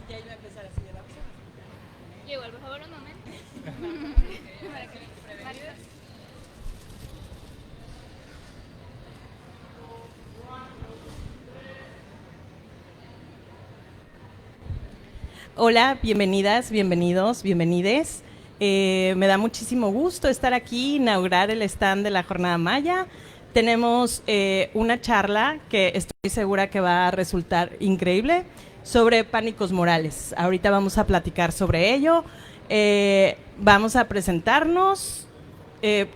Ya iba a empezar así de vamos. Igual, por favor, un momento. Para que Mario. Hola, bienvenidas, bienvenidos, bienvenides. Me da muchísimo gusto estar aquí, inaugurar el stand de la Jornada Maya. Tenemos una charla que estoy segura que va a resultar increíble sobre pánicos morales. Ahorita vamos a platicar sobre ello. Vamos a presentarnos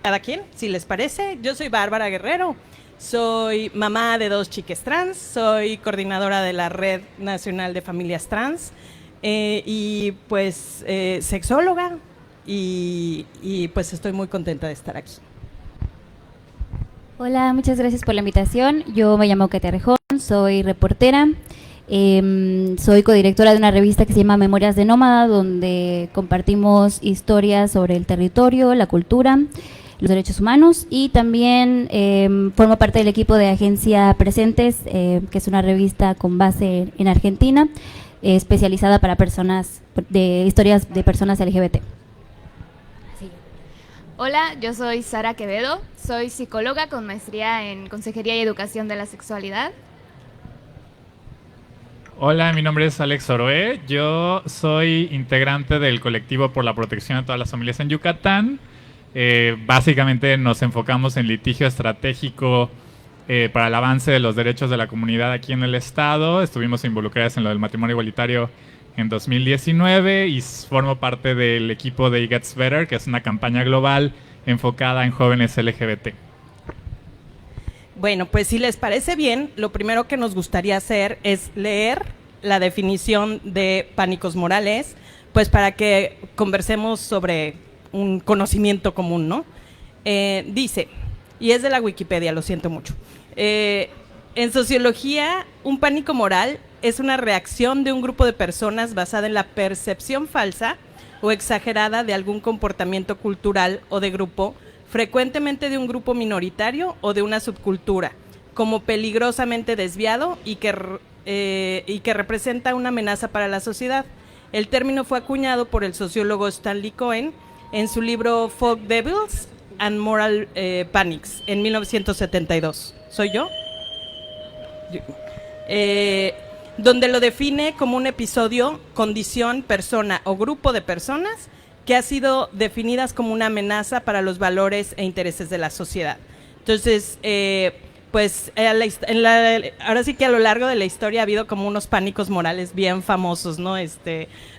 cada quien, si les parece. Yo soy Bárbara Guerrero. Soy mamá de 2 chiques trans, soy coordinadora de la Red Nacional de Familias Trans y pues sexóloga y pues estoy muy contenta de estar aquí. Hola, muchas gracias por la invitación. Yo me llamo Katia Rejón, soy reportera, soy codirectora de una revista que se llama Memorias de Nómada, donde compartimos historias sobre el territorio, la cultura, los derechos humanos, y también formo parte del equipo de Agencia Presentes, que es una revista con base en Argentina, especializada para personas de historias de personas LGBT. Sí. Hola, yo soy Sara Quevedo, soy psicóloga con maestría en Consejería y Educación de la Sexualidad. Hola, mi nombre es Alex Oroé, yo soy integrante del colectivo por la protección de todas las familias en Yucatán. Básicamente nos enfocamos en litigio estratégico para el avance de los derechos de la comunidad aquí en el estado. Estuvimos involucradas en lo del matrimonio igualitario en 2019 y formo parte del equipo de It Gets Better, que es una campaña global enfocada en jóvenes LGBT. Bueno, pues si les parece bien, lo primero que nos gustaría hacer es leer la definición de pánicos morales, pues para que conversemos sobre un conocimiento común, ¿no? Dice, y es de la Wikipedia, lo siento mucho. En sociología, un pánico moral es una reacción de un grupo de personas basada en la percepción falsa o exagerada de algún comportamiento cultural o de grupo, frecuentemente de un grupo minoritario o de una subcultura, como peligrosamente desviado y que representa una amenaza para la sociedad. El término fue acuñado por el sociólogo Stanley Cohen en su libro Folk Devils and Moral Panics en 1972. ¿Soy yo? Donde lo define como un episodio, condición, persona o grupo de personas que ha sido definidas como una amenaza para los valores e intereses de la sociedad. Entonces, pues ahora sí que a lo largo de la historia ha habido como unos pánicos morales bien famosos, ¿no?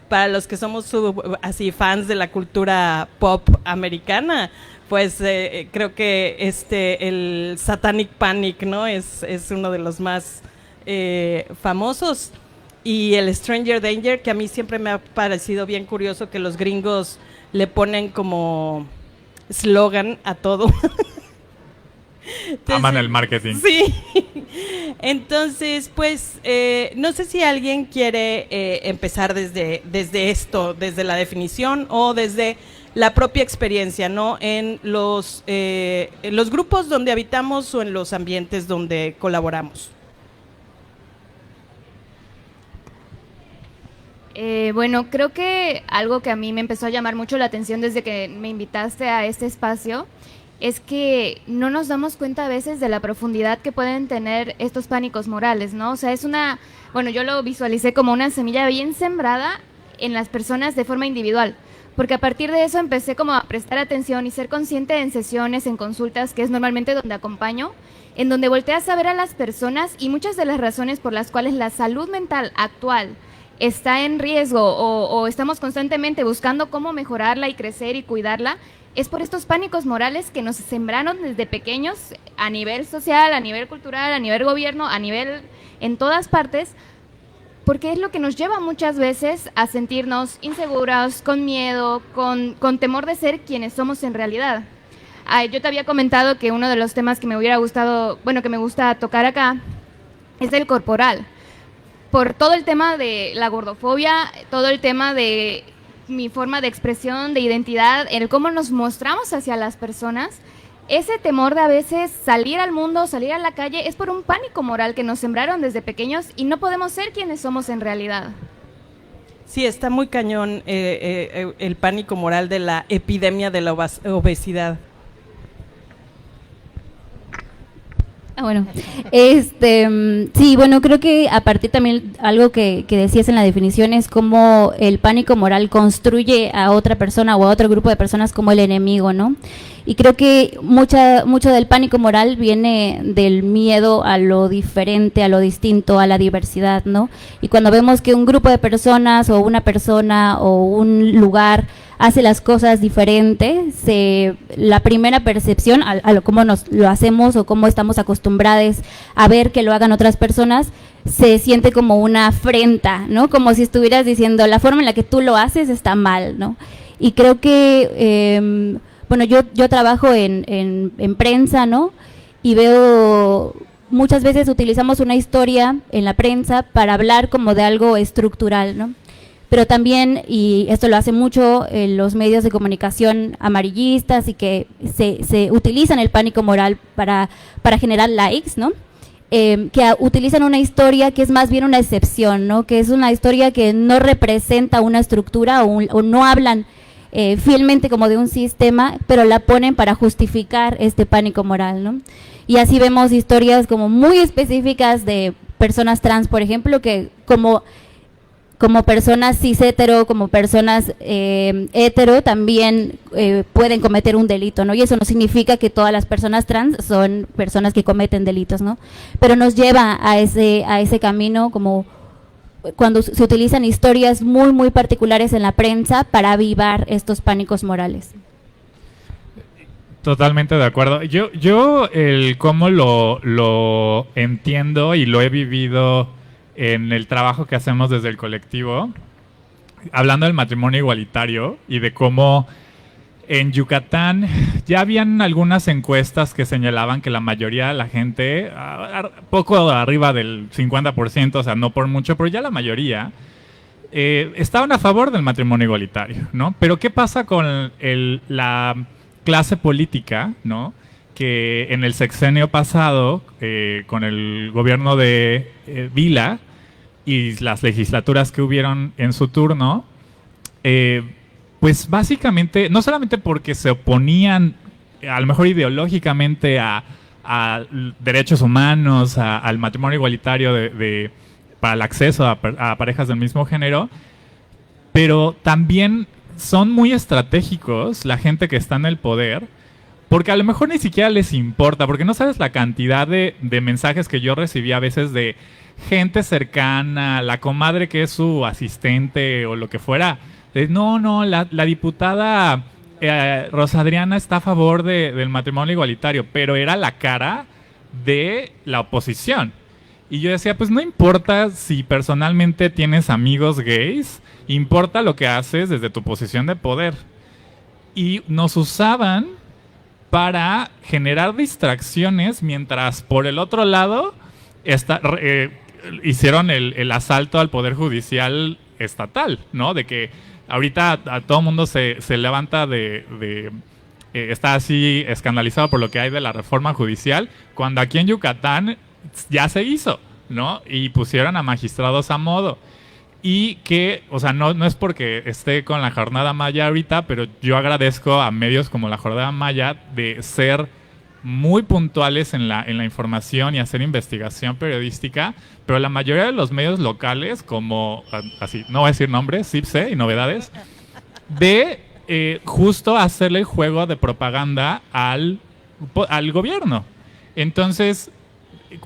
Para los que somos así fans de la cultura pop americana, pues creo que el Satanic Panic, ¿no? Es uno de los más famosos. Y el Stranger Danger, que a mí siempre me ha parecido bien curioso que los gringos le ponen como slogan a todo. Entonces, aman el marketing. Sí. Entonces, pues, no sé si alguien quiere empezar desde esto, desde la definición o desde la propia experiencia, ¿no? En los grupos donde habitamos o en los ambientes donde colaboramos. Bueno, creo que algo que a mí me empezó a llamar mucho la atención desde que me invitaste a este espacio es que no nos damos cuenta a veces de la profundidad que pueden tener estos pánicos morales, ¿no? O sea, bueno, yo lo visualicé como una semilla bien sembrada en las personas de forma individual, porque a partir de eso empecé como a prestar atención y ser consciente en sesiones, en consultas, que es normalmente donde acompaño, en donde volteas a ver a las personas y muchas de las razones por las cuales la salud mental actual está en riesgo o estamos constantemente buscando cómo mejorarla y crecer y cuidarla, es por estos pánicos morales que nos sembraron desde pequeños a nivel social, a nivel cultural, a nivel gobierno, a nivel en todas partes, porque es lo que nos lleva muchas veces a sentirnos inseguras, con miedo, con temor de ser quienes somos en realidad. Yo te había comentado que uno de los temas que me hubiera gustado, bueno, que me gusta tocar acá, es el corporal. Por todo el tema de la gordofobia, todo el tema de mi forma de expresión, de identidad, el cómo nos mostramos hacia las personas, ese temor de a veces salir al mundo, salir a la calle, es por un pánico moral que nos sembraron desde pequeños y no podemos ser quienes somos en realidad. Sí, está muy cañón el pánico moral de la epidemia de la obesidad. Bueno, sí, bueno, creo que a partir también algo que decías en la definición es cómo el pánico moral construye a otra persona o a otro grupo de personas como el enemigo, ¿no? Y creo que mucho del pánico moral viene del miedo a lo diferente, a lo distinto, a la diversidad, ¿no? Y cuando vemos que un grupo de personas o una persona o un lugar hace las cosas diferentes, la primera percepción a lo cómo nos lo hacemos o cómo estamos acostumbrados a ver que lo hagan otras personas, se siente como una afrenta, ¿no? Como si estuvieras diciendo, la forma en la que tú lo haces está mal, ¿no? Y creo que, bueno, yo trabajo en prensa, ¿no? Y veo, muchas veces utilizamos una historia en la prensa para hablar como de algo estructural, ¿no? Pero también, y esto lo hace mucho los medios de comunicación amarillistas y que se utilizan el pánico moral para generar likes, ¿no? Que utilizan una historia que es más bien una excepción, ¿no? Que es una historia que no representa una estructura o no hablan fielmente como de un sistema, pero la ponen para justificar este pánico moral, ¿no? Y así vemos historias como muy específicas de personas trans, por ejemplo, que como personas cis hetero, como personas hetero, también pueden cometer un delito, ¿no? Y eso no significa que todas las personas trans son personas que cometen delitos, ¿no? Pero nos lleva a ese camino, como cuando se utilizan historias muy, muy particulares en la prensa para avivar estos pánicos morales. Totalmente de acuerdo. Yo el cómo lo entiendo y lo he vivido en el trabajo que hacemos desde el colectivo, hablando del matrimonio igualitario y de cómo en Yucatán ya habían algunas encuestas que señalaban que la mayoría de la gente, poco arriba del 50%, o sea, no por mucho, pero ya la mayoría, estaban a favor del matrimonio igualitario, ¿no? Pero ¿qué pasa con la clase política, ¿no? Que en el sexenio pasado, con el gobierno de Vila y las legislaturas que hubieron en su turno, pues básicamente, no solamente porque se oponían a lo mejor ideológicamente a derechos humanos, al matrimonio igualitario para el acceso a parejas del mismo género, pero también son muy estratégicos la gente que está en el poder, porque a lo mejor ni siquiera les importa, porque no sabes la cantidad de mensajes que yo recibí a veces de gente cercana, la comadre que es su asistente o lo que fuera. No, la diputada Rosa Adriana está a favor del matrimonio igualitario, pero era la cara de la oposición. Y yo decía, pues no importa si personalmente tienes amigos gays, importa lo que haces desde tu posición de poder. Y nos usaban para generar distracciones, mientras por el otro lado hicieron el asalto al Poder Judicial estatal, ¿no? De que ahorita a todo mundo se levanta está así escandalizado por lo que hay de la reforma judicial, cuando aquí en Yucatán ya se hizo, ¿no? Y pusieron a magistrados a modo. Y que, o sea, no es porque esté con la Jornada Maya ahorita, pero yo agradezco a medios como la Jornada Maya de ser muy puntuales en la información y hacer investigación periodística, pero la mayoría de los medios locales, como, así, no voy a decir nombres, CIPSE y Novedades, de justo hacerle el juego de propaganda al gobierno. Entonces,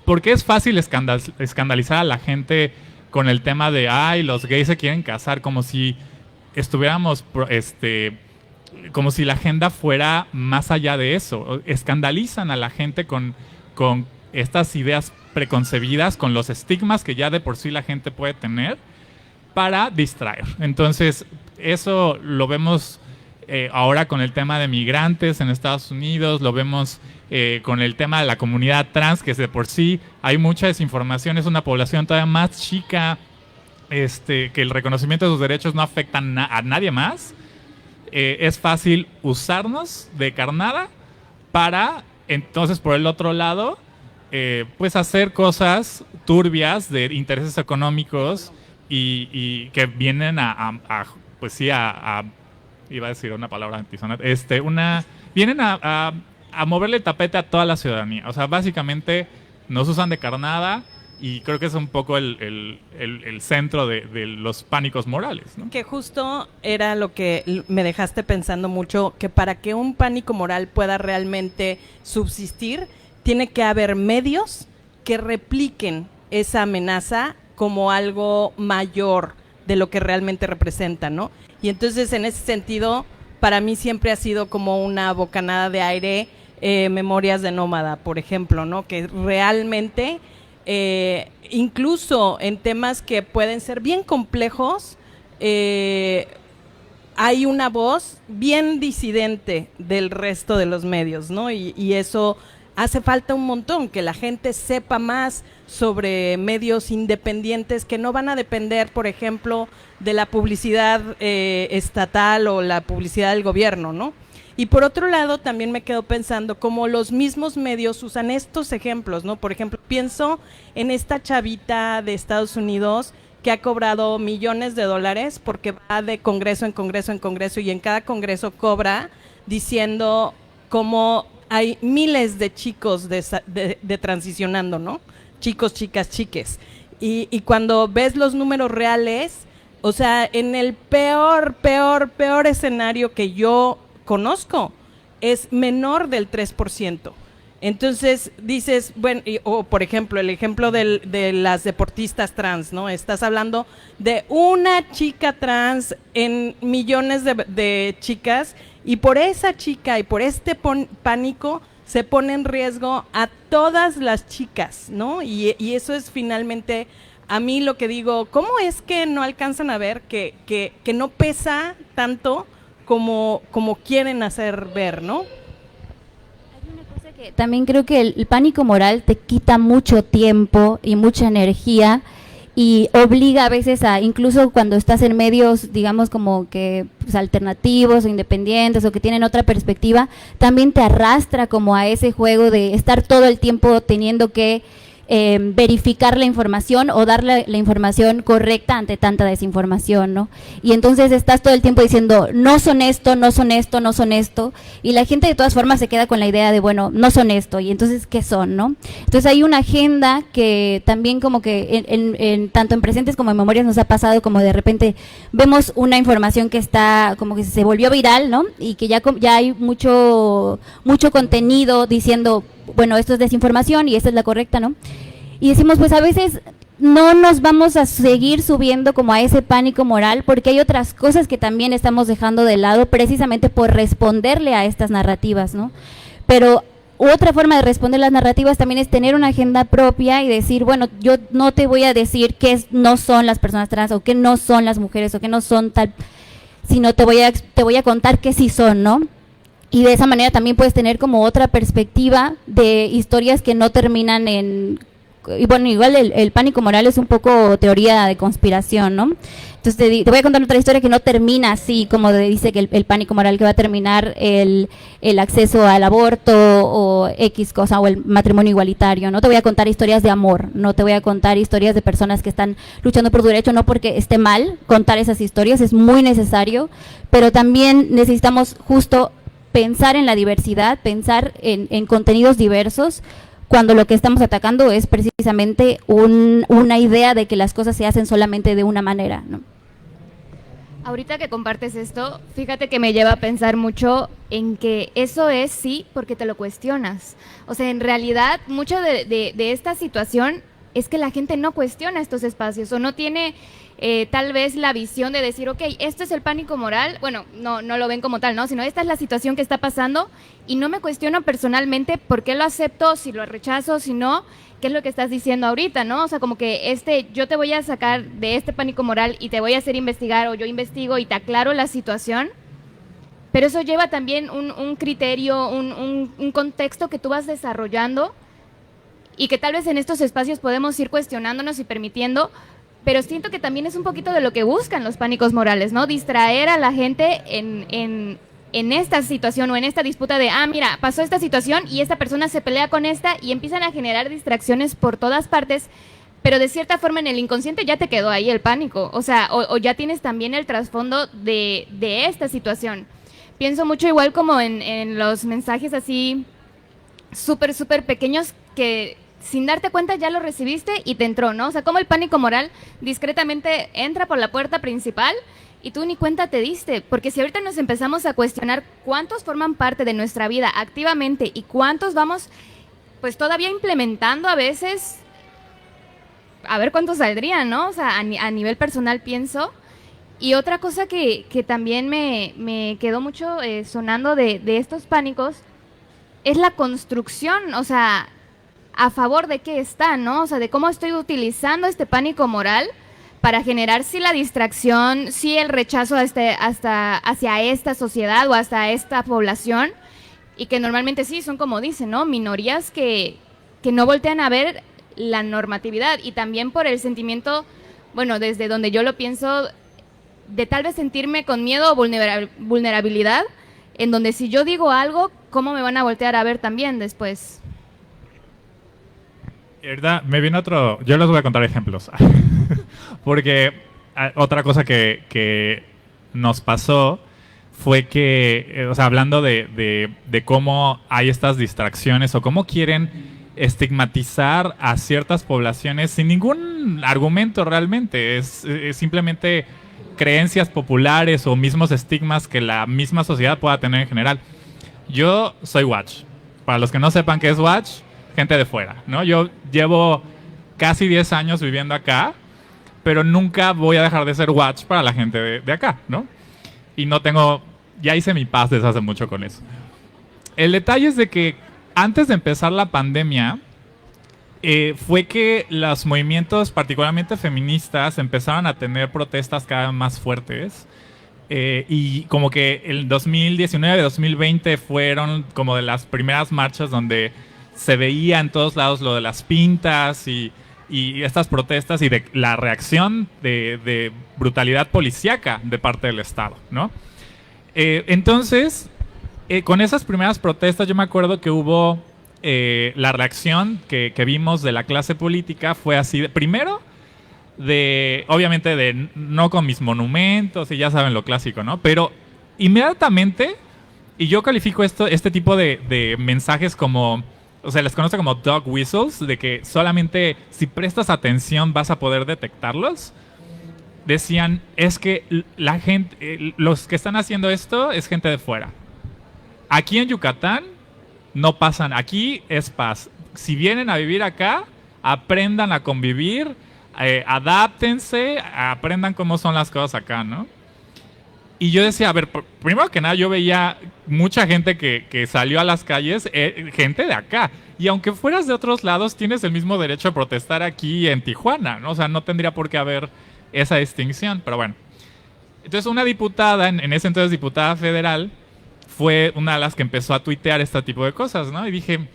¿por qué es fácil escandalizar a la gente con el tema de, ay, los gays se quieren casar, como si estuviéramos, como si la agenda fuera más allá de eso? Escandalizan a la gente con estas ideas preconcebidas, con los estigmas que ya de por sí la gente puede tener, para distraer. Entonces, eso lo vemos ahora con el tema de migrantes en Estados Unidos, lo vemos con el tema de la comunidad trans, que de por sí hay mucha desinformación, es una población todavía más chica, que el reconocimiento de sus derechos no afecta a nadie más. Es fácil usarnos de carnada para, entonces, por el otro lado, pues hacer cosas turbias de intereses económicos y que vienen pues sí, iba a decir una palabra antisonante, vienen a moverle el tapete a toda la ciudadanía. O sea, básicamente nos usan de carnada y creo que es un poco el centro de los pánicos morales, ¿no? Que justo era lo que me dejaste pensando mucho, que para que un pánico moral pueda realmente subsistir, tiene que haber medios que repliquen esa amenaza como algo mayor de lo que realmente representa, ¿no? Y entonces, en ese sentido, para mí siempre ha sido como una bocanada de aire, Memorias de Nómada, por ejemplo, ¿no? Que realmente, incluso en temas que pueden ser bien complejos, hay una voz bien disidente del resto de los medios, ¿no? Y eso hace falta un montón, que la gente sepa más sobre medios independientes que no van a depender, por ejemplo, de la publicidad estatal o la publicidad del gobierno, ¿no? Y por otro lado, también me quedo pensando cómo los mismos medios usan estos ejemplos, ¿no? Por ejemplo, pienso en esta chavita de Estados Unidos que ha cobrado millones de dólares porque va de congreso en congreso en congreso y en cada congreso cobra diciendo cómo hay miles de chicos de transicionando, ¿no? Chicos, chicas, chiques. Y cuando ves los números reales, o sea, en el peor escenario que yo conozco, es menor del 3%. Entonces dices, bueno, o por ejemplo, el ejemplo de las deportistas trans, ¿no? Estás hablando de una chica trans en millones de chicas, y por esa chica y por este pánico se pone en riesgo a todas las chicas, ¿no? Y eso es finalmente, a mí lo que digo, ¿cómo es que no alcanzan a ver que no pesa tanto como quieren hacer ver, ¿no? Hay una cosa que también creo que el pánico moral te quita mucho tiempo y mucha energía y obliga a veces a, incluso cuando estás en medios, digamos, como que pues, alternativos o independientes o que tienen otra perspectiva, también te arrastra como a ese juego de estar todo el tiempo teniendo que verificar la información o dar la información correcta ante tanta desinformación, ¿no? Y entonces estás todo el tiempo diciendo, no son esto, no son esto, no son esto, y la gente de todas formas se queda con la idea de, bueno, no son esto, y entonces, ¿qué son, no? Entonces hay una agenda que también como que tanto en presentes como en memorias nos ha pasado, como de repente vemos una información que está, como que se volvió viral, ¿no? Y que ya hay mucho contenido diciendo, bueno, esto es desinformación y esta es la correcta, ¿no? Y decimos, pues a veces no nos vamos a seguir subiendo como a ese pánico moral porque hay otras cosas que también estamos dejando de lado precisamente por responderle a estas narrativas, ¿no? Pero otra forma de responder las narrativas también es tener una agenda propia y decir, bueno, yo no te voy a decir qué no son las personas trans o qué no son las mujeres o qué no son tal, sino te voy a contar qué sí son, ¿no? Y de esa manera también puedes tener como otra perspectiva de historias que no terminan en... Y bueno, igual el pánico moral es un poco teoría de conspiración, ¿no? Entonces te voy a contar otra historia que no termina así, como dice que el pánico moral, que va a terminar el acceso al aborto o X cosa, o el matrimonio igualitario. No te voy a contar historias de amor, no te voy a contar historias de personas que están luchando por tu derecho, no porque esté mal contar esas historias, es muy necesario, pero también necesitamos justo pensar en la diversidad, pensar en contenidos diversos, cuando lo que estamos atacando es precisamente una idea de que las cosas se hacen solamente de una manera, ¿no? Ahorita que compartes esto, fíjate que me lleva a pensar mucho en que eso es sí porque te lo cuestionas. O sea, en realidad, mucho de esta situación es que la gente no cuestiona estos espacios o no tiene tal vez la visión de decir, ok, esto es el pánico moral, bueno, no lo ven como tal, ¿no? Sino esta es la situación que está pasando y no me cuestiono personalmente por qué lo acepto, si lo rechazo, si no, qué es lo que estás diciendo ahorita, ¿no? O sea, como que yo te voy a sacar de este pánico moral y te voy a hacer investigar o yo investigo y te aclaro la situación, pero eso lleva también un criterio, un contexto que tú vas desarrollando y que tal vez en estos espacios podemos ir cuestionándonos y permitiendo, pero siento que también es un poquito de lo que buscan los pánicos morales, ¿no? Distraer a la gente en esta situación o en esta disputa de, mira, pasó esta situación y esta persona se pelea con esta y empiezan a generar distracciones por todas partes pero de cierta forma en el inconsciente ya te quedó ahí el pánico, o sea, o ya tienes también el trasfondo de esta situación. Pienso mucho igual como en los mensajes así súper, súper pequeños que sin darte cuenta ya lo recibiste y te entró, ¿no? O sea, como el pánico moral discretamente entra por la puerta principal y tú ni cuenta te diste, porque si ahorita nos empezamos a cuestionar cuántos forman parte de nuestra vida activamente y cuántos vamos pues todavía implementando a veces, a ver cuántos saldrían, ¿no? O sea, a nivel personal pienso. Y otra cosa que también me quedó mucho sonando de estos pánicos es la construcción, o sea, a favor de qué está, ¿no? O sea, de cómo estoy utilizando este pánico moral para generar sí la distracción, sí el rechazo hacia esta sociedad o hasta esta población, y que normalmente sí son, como dicen, ¿no? Minorías que no voltean a ver la normatividad, y también por el sentimiento, bueno, desde donde yo lo pienso, de tal vez sentirme con miedo o vulnerabilidad, en donde si yo digo algo, ¿cómo me van a voltear a ver también después? ¿Verdad? Me viene otro... Yo les voy a contar ejemplos. Porque otra cosa que nos pasó fue que, o sea, hablando de cómo hay estas distracciones o cómo quieren estigmatizar a ciertas poblaciones sin ningún argumento realmente. Es simplemente creencias populares o mismos estigmas que la misma sociedad pueda tener en general. Yo soy Watch. Para los que no sepan qué es Watch, gente de fuera, ¿no? Yo llevo casi 10 años viviendo acá, pero nunca voy a dejar de ser Watch para la gente de acá, ¿no? Y no tengo... Ya hice mi paz desde hace mucho con eso. El detalle es de que antes de empezar la pandemia, fue que los movimientos, particularmente feministas, empezaron a tener protestas cada vez más fuertes. Y como que el 2019, 2020 fueron como de las primeras marchas donde se veía en todos lados lo de las pintas y estas protestas y de la reacción de brutalidad policíaca de parte del Estado, ¿no? Entonces, con esas primeras protestas yo me acuerdo que hubo la reacción que vimos de la clase política fue así, primero, obviamente no con mis monumentos y ya saben lo clásico, ¿no? Pero inmediatamente, y yo califico este tipo de mensajes como, o sea, les conoce como dog whistles, de que solamente si prestas atención vas a poder detectarlos. Decían, es que la gente, los que están haciendo esto es gente de fuera. Aquí en Yucatán no pasan, aquí es paz. Si vienen a vivir acá, aprendan a convivir, adáptense, aprendan cómo son las cosas acá, ¿no? Y yo decía, a ver, primero que nada yo veía mucha gente que salió a las calles, gente de acá. Y aunque fueras de otros lados, tienes el mismo derecho a protestar aquí en Tijuana, ¿no? O sea, no tendría por qué haber esa distinción, pero bueno. Entonces una diputada, en ese entonces diputada federal, fue una de las que empezó a tuitear este tipo de cosas, ¿no? Y dije,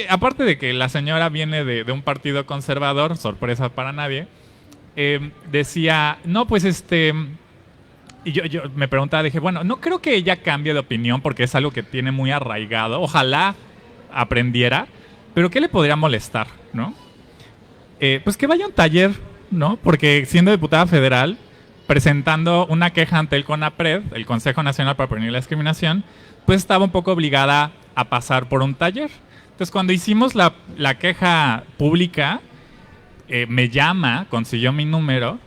aparte de que la señora viene de un partido conservador, sorpresa para nadie, decía, no, pues y yo me preguntaba, dije, bueno, no creo que ella cambie de opinión porque es algo que tiene muy arraigado, ojalá aprendiera, pero ¿qué le podría molestar, no? Pues que vaya a un taller, ¿no? Porque siendo diputada federal, presentando una queja ante el CONAPRED, el Consejo Nacional para Prevenir la Discriminación, pues estaba un poco obligada a pasar por un taller. Entonces, cuando hicimos la queja pública, me llama, consiguió mi número,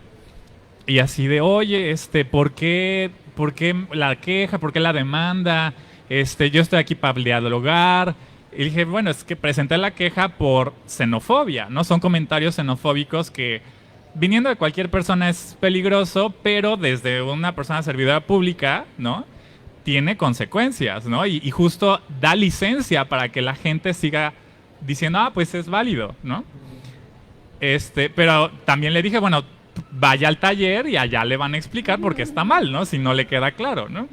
y así de, oye, ¿por qué la queja? ¿Por qué la demanda? Yo estoy aquí para dialogar. Y dije, bueno, es que presenté la queja por xenofobia, ¿no? Son comentarios xenofóbicos que, viniendo de cualquier persona, es peligroso, pero desde una persona servidora pública, ¿no? Tiene consecuencias, ¿no? Y justo da licencia para que la gente siga diciendo, pues es válido, ¿no? Pero también le dije, bueno, vaya al taller y allá le van a explicar por qué está mal, ¿no? Si no le queda claro, ¿no?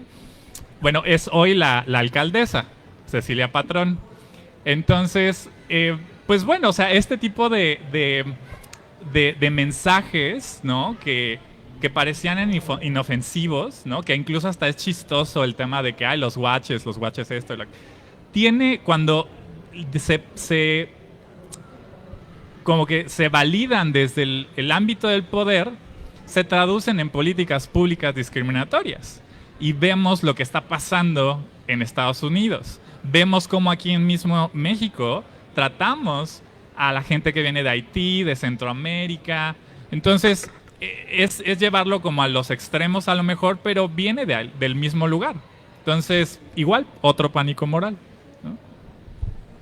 Bueno, es hoy la alcaldesa, Cecilia Patrón. Entonces, pues bueno, o sea, este tipo de mensajes, ¿no? Que parecían inofensivos, ¿no? Que incluso hasta es chistoso el tema de que, los watches esto. Tiene, cuando como que se validan desde el ámbito del poder, se traducen en políticas públicas discriminatorias. Y vemos lo que está pasando en Estados Unidos. Vemos cómo aquí en mismo México tratamos a la gente que viene de Haití, de Centroamérica. Entonces, es llevarlo como a los extremos a lo mejor, pero viene del mismo lugar. Entonces, igual, otro pánico moral, ¿no?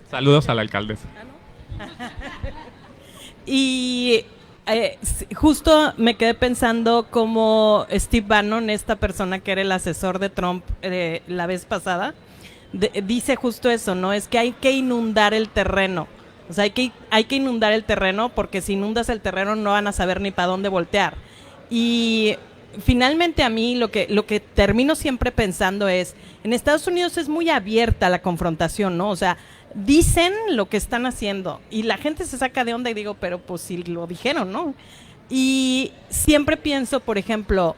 Saludos a la alcaldesa. Y justo me quedé pensando cómo Steve Bannon, esta persona que era el asesor de Trump la vez pasada, dice justo eso, ¿no? Es que hay que inundar el terreno. O sea, hay que inundar el terreno, porque si inundas el terreno no van a saber ni para dónde voltear. Y finalmente a mí lo que termino siempre pensando es, en Estados Unidos es muy abierta la confrontación, ¿no? O sea, dicen lo que están haciendo y la gente se saca de onda y digo, pero pues si lo dijeron, ¿no? Y siempre pienso, por ejemplo,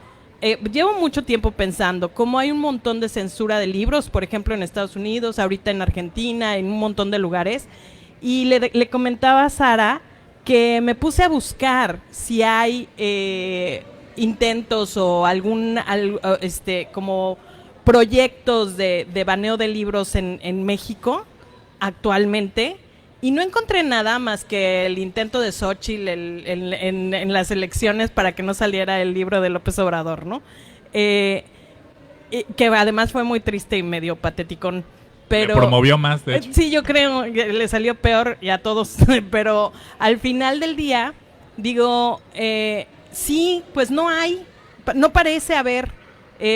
llevo mucho tiempo pensando cómo hay un montón de censura de libros, por ejemplo, en Estados Unidos, ahorita en Argentina, en un montón de lugares, y le comentaba a Sara que me puse a buscar si hay intentos o como proyectos de baneo de libros en México actualmente, y no encontré nada más que el intento de Xóchitl en las elecciones para que no saliera el libro de López Obrador, ¿no? Que además fue muy triste y medio pateticón. Pero, le promovió más, de hecho. Sí, yo creo que le salió peor y a todos, pero al final del día, digo, sí, pues no parece haber,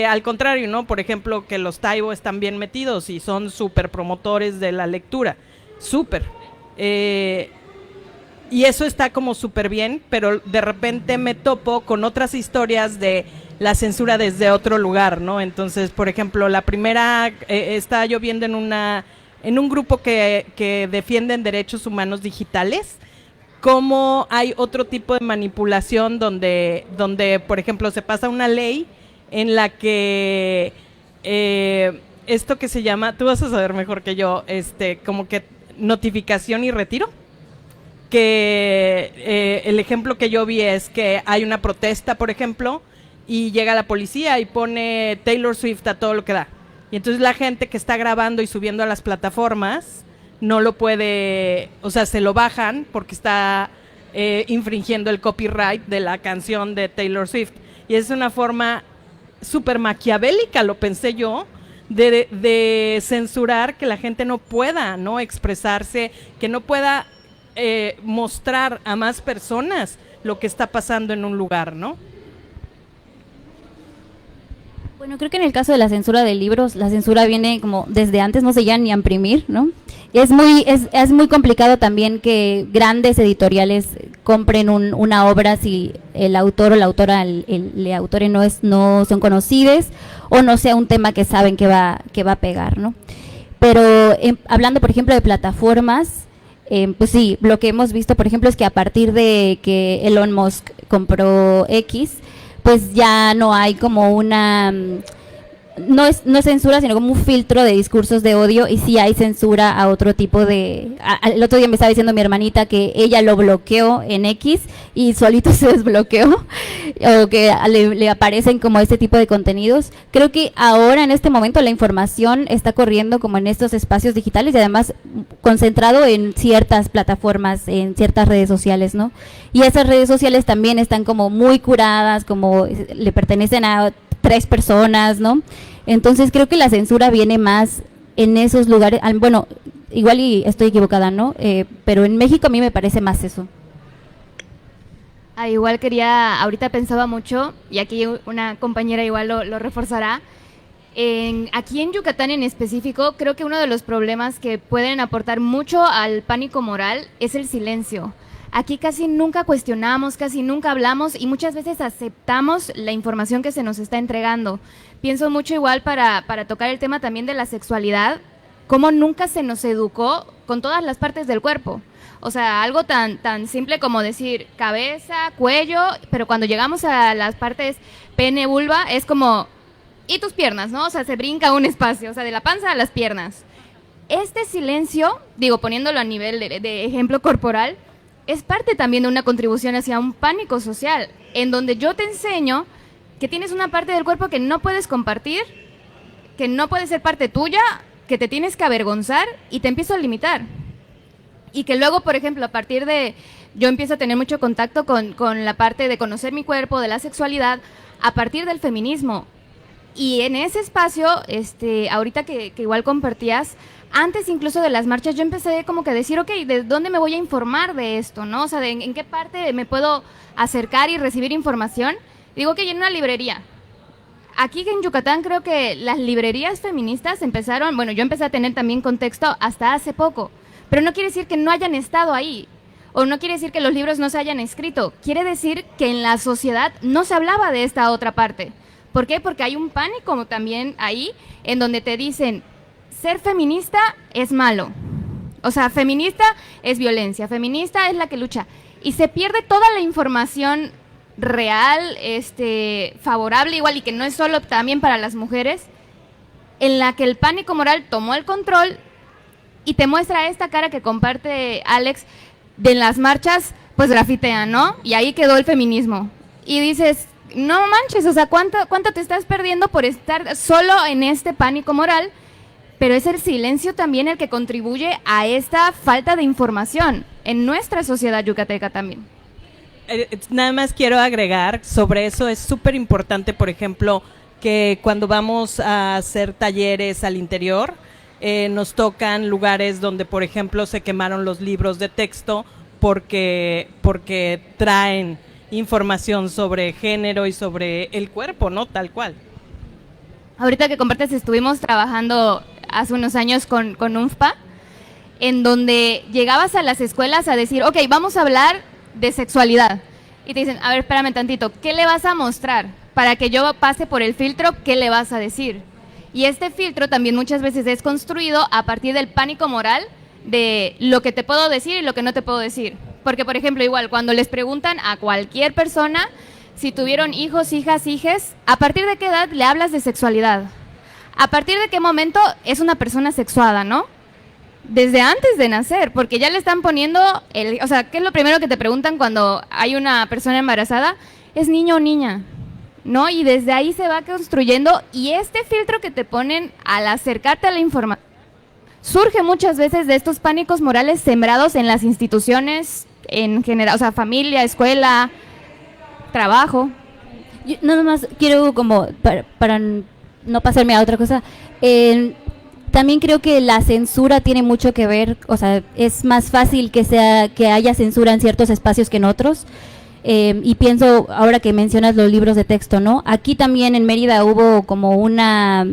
al contrario, ¿no? Por ejemplo, que los Taibo están bien metidos y son súper promotores de la lectura, súper. Y eso está como súper bien, pero de repente me topo con otras historias de la censura desde otro lugar, ¿no? Entonces, por ejemplo, la primera, estaba yo viendo en un grupo que defienden derechos humanos digitales, cómo hay otro tipo de manipulación donde, por ejemplo, se pasa una ley en la que esto que se llama, tú vas a saber mejor que yo, como que notificación y retiro, que el ejemplo que yo vi es que hay una protesta, por ejemplo, y llega la policía y pone Taylor Swift a todo lo que da. Y entonces la gente que está grabando y subiendo a las plataformas no lo puede, o sea, se lo bajan porque está infringiendo el copyright de la canción de Taylor Swift. Y es una forma súper maquiavélica, lo pensé yo, de censurar que la gente no pueda, ¿no?, expresarse, que no pueda mostrar a más personas lo que está pasando en un lugar, ¿no? Bueno, creo que en el caso de la censura de libros, la censura viene como desde antes, no se llegan ni a imprimir, ¿no? Es muy complicado también que grandes editoriales compren una obra si el autor o la autora, el autor no son conocidos o no sea un tema que saben que va a pegar, ¿no? Pero hablando, por ejemplo, de plataformas, pues sí, lo que hemos visto, por ejemplo, es que a partir de que Elon Musk compró X, pues ya no hay como una, no es censura, sino como un filtro de discursos de odio, y sí hay censura a otro tipo de, el otro día me estaba diciendo mi hermanita que ella lo bloqueó en X y solito se desbloqueó, o que le aparecen como este tipo de contenidos. Creo que ahora en este momento la información está corriendo como en estos espacios digitales y además concentrado en ciertas plataformas, en ciertas redes sociales, ¿no? Y esas redes sociales también están como muy curadas, como le pertenecen a 3 personas, ¿no? Entonces creo que la censura viene más en esos lugares, bueno, igual y estoy equivocada, ¿no? Pero en México a mí me parece más eso. Igual ahorita pensaba mucho, y aquí una compañera igual lo reforzará, aquí en Yucatán en específico, creo que uno de los problemas que pueden aportar mucho al pánico moral es el silencio. Aquí casi nunca cuestionamos, casi nunca hablamos y muchas veces aceptamos la información que se nos está entregando. Pienso mucho igual para tocar el tema también de la sexualidad, cómo nunca se nos educó con todas las partes del cuerpo. O sea, algo tan simple como decir cabeza, cuello, pero cuando llegamos a las partes pene, vulva, es como, y tus piernas, ¿no? O sea, se brinca un espacio, o sea, de la panza a las piernas. Este silencio, digo, poniéndolo a nivel de ejemplo corporal, es parte también de una contribución hacia un pánico social, en donde yo te enseño que tienes una parte del cuerpo que no puedes compartir, que no puede ser parte tuya, que te tienes que avergonzar y te empiezo a limitar. Y que luego, por ejemplo, a partir de... Yo empiezo a tener mucho contacto con la parte de conocer mi cuerpo, de la sexualidad, a partir del feminismo. Y en ese espacio, ahorita que igual compartías, antes incluso de las marchas, yo empecé como que a decir, ok, ¿de dónde me voy a informar de esto? ¿No? O sea, ¿en qué parte me puedo acercar y recibir información? Digo que en una librería. Aquí en Yucatán creo que las librerías feministas empezaron, bueno, yo empecé a tener también contexto hasta hace poco, pero no quiere decir que no hayan estado ahí, o no quiere decir que los libros no se hayan escrito, quiere decir que en la sociedad no se hablaba de esta otra parte. ¿Por qué? Porque hay un pánico también ahí, en donde te dicen, ser feminista es malo, o sea, feminista es violencia, feminista es la que lucha, y se pierde toda la información real, favorable igual, y que no es solo también para las mujeres, en la que el pánico moral tomó el control y te muestra esta cara que comparte Alex de las marchas, pues grafitean, ¿no? Y ahí quedó el feminismo. Y dices, no manches, o sea, ¿cuánto te estás perdiendo por estar solo en este pánico moral? Pero es el silencio también el que contribuye a esta falta de información en nuestra sociedad yucateca también. Nada más quiero agregar sobre eso, es súper importante, por ejemplo, que cuando vamos a hacer talleres al interior, nos tocan lugares donde, por ejemplo, se quemaron los libros de texto porque traen información sobre género y sobre el cuerpo, ¿no? Tal cual. Ahorita que compartes, estuvimos trabajando hace unos años con UNFPA, en donde llegabas a las escuelas a decir, ok, vamos a hablar de sexualidad. Y te dicen, a ver, espérame tantito, ¿qué le vas a mostrar? Para que yo pase por el filtro, ¿qué le vas a decir? Y este filtro también muchas veces es construido a partir del pánico moral de lo que te puedo decir y lo que no te puedo decir. Porque, por ejemplo, igual, cuando les preguntan a cualquier persona si tuvieron hijos, hijas, hijes, ¿a partir de qué edad le hablas de sexualidad? ¿A partir de qué momento es una persona sexuada, no? Desde antes de nacer, porque ya le están poniendo, o sea, ¿qué es lo primero que te preguntan cuando hay una persona embarazada? ¿Es niño o niña? ¿No? Y desde ahí se va construyendo, y este filtro que te ponen al acercarte a la información surge muchas veces de estos pánicos morales sembrados en las instituciones en general, o sea, familia, escuela, trabajo. Yo nada más quiero como, para no pasarme a otra cosa, también creo que la censura tiene mucho que ver, o sea, es más fácil que haya censura en ciertos espacios que en otros. Y pienso, ahora que mencionas los libros de texto, ¿no? Aquí también en Mérida hubo como una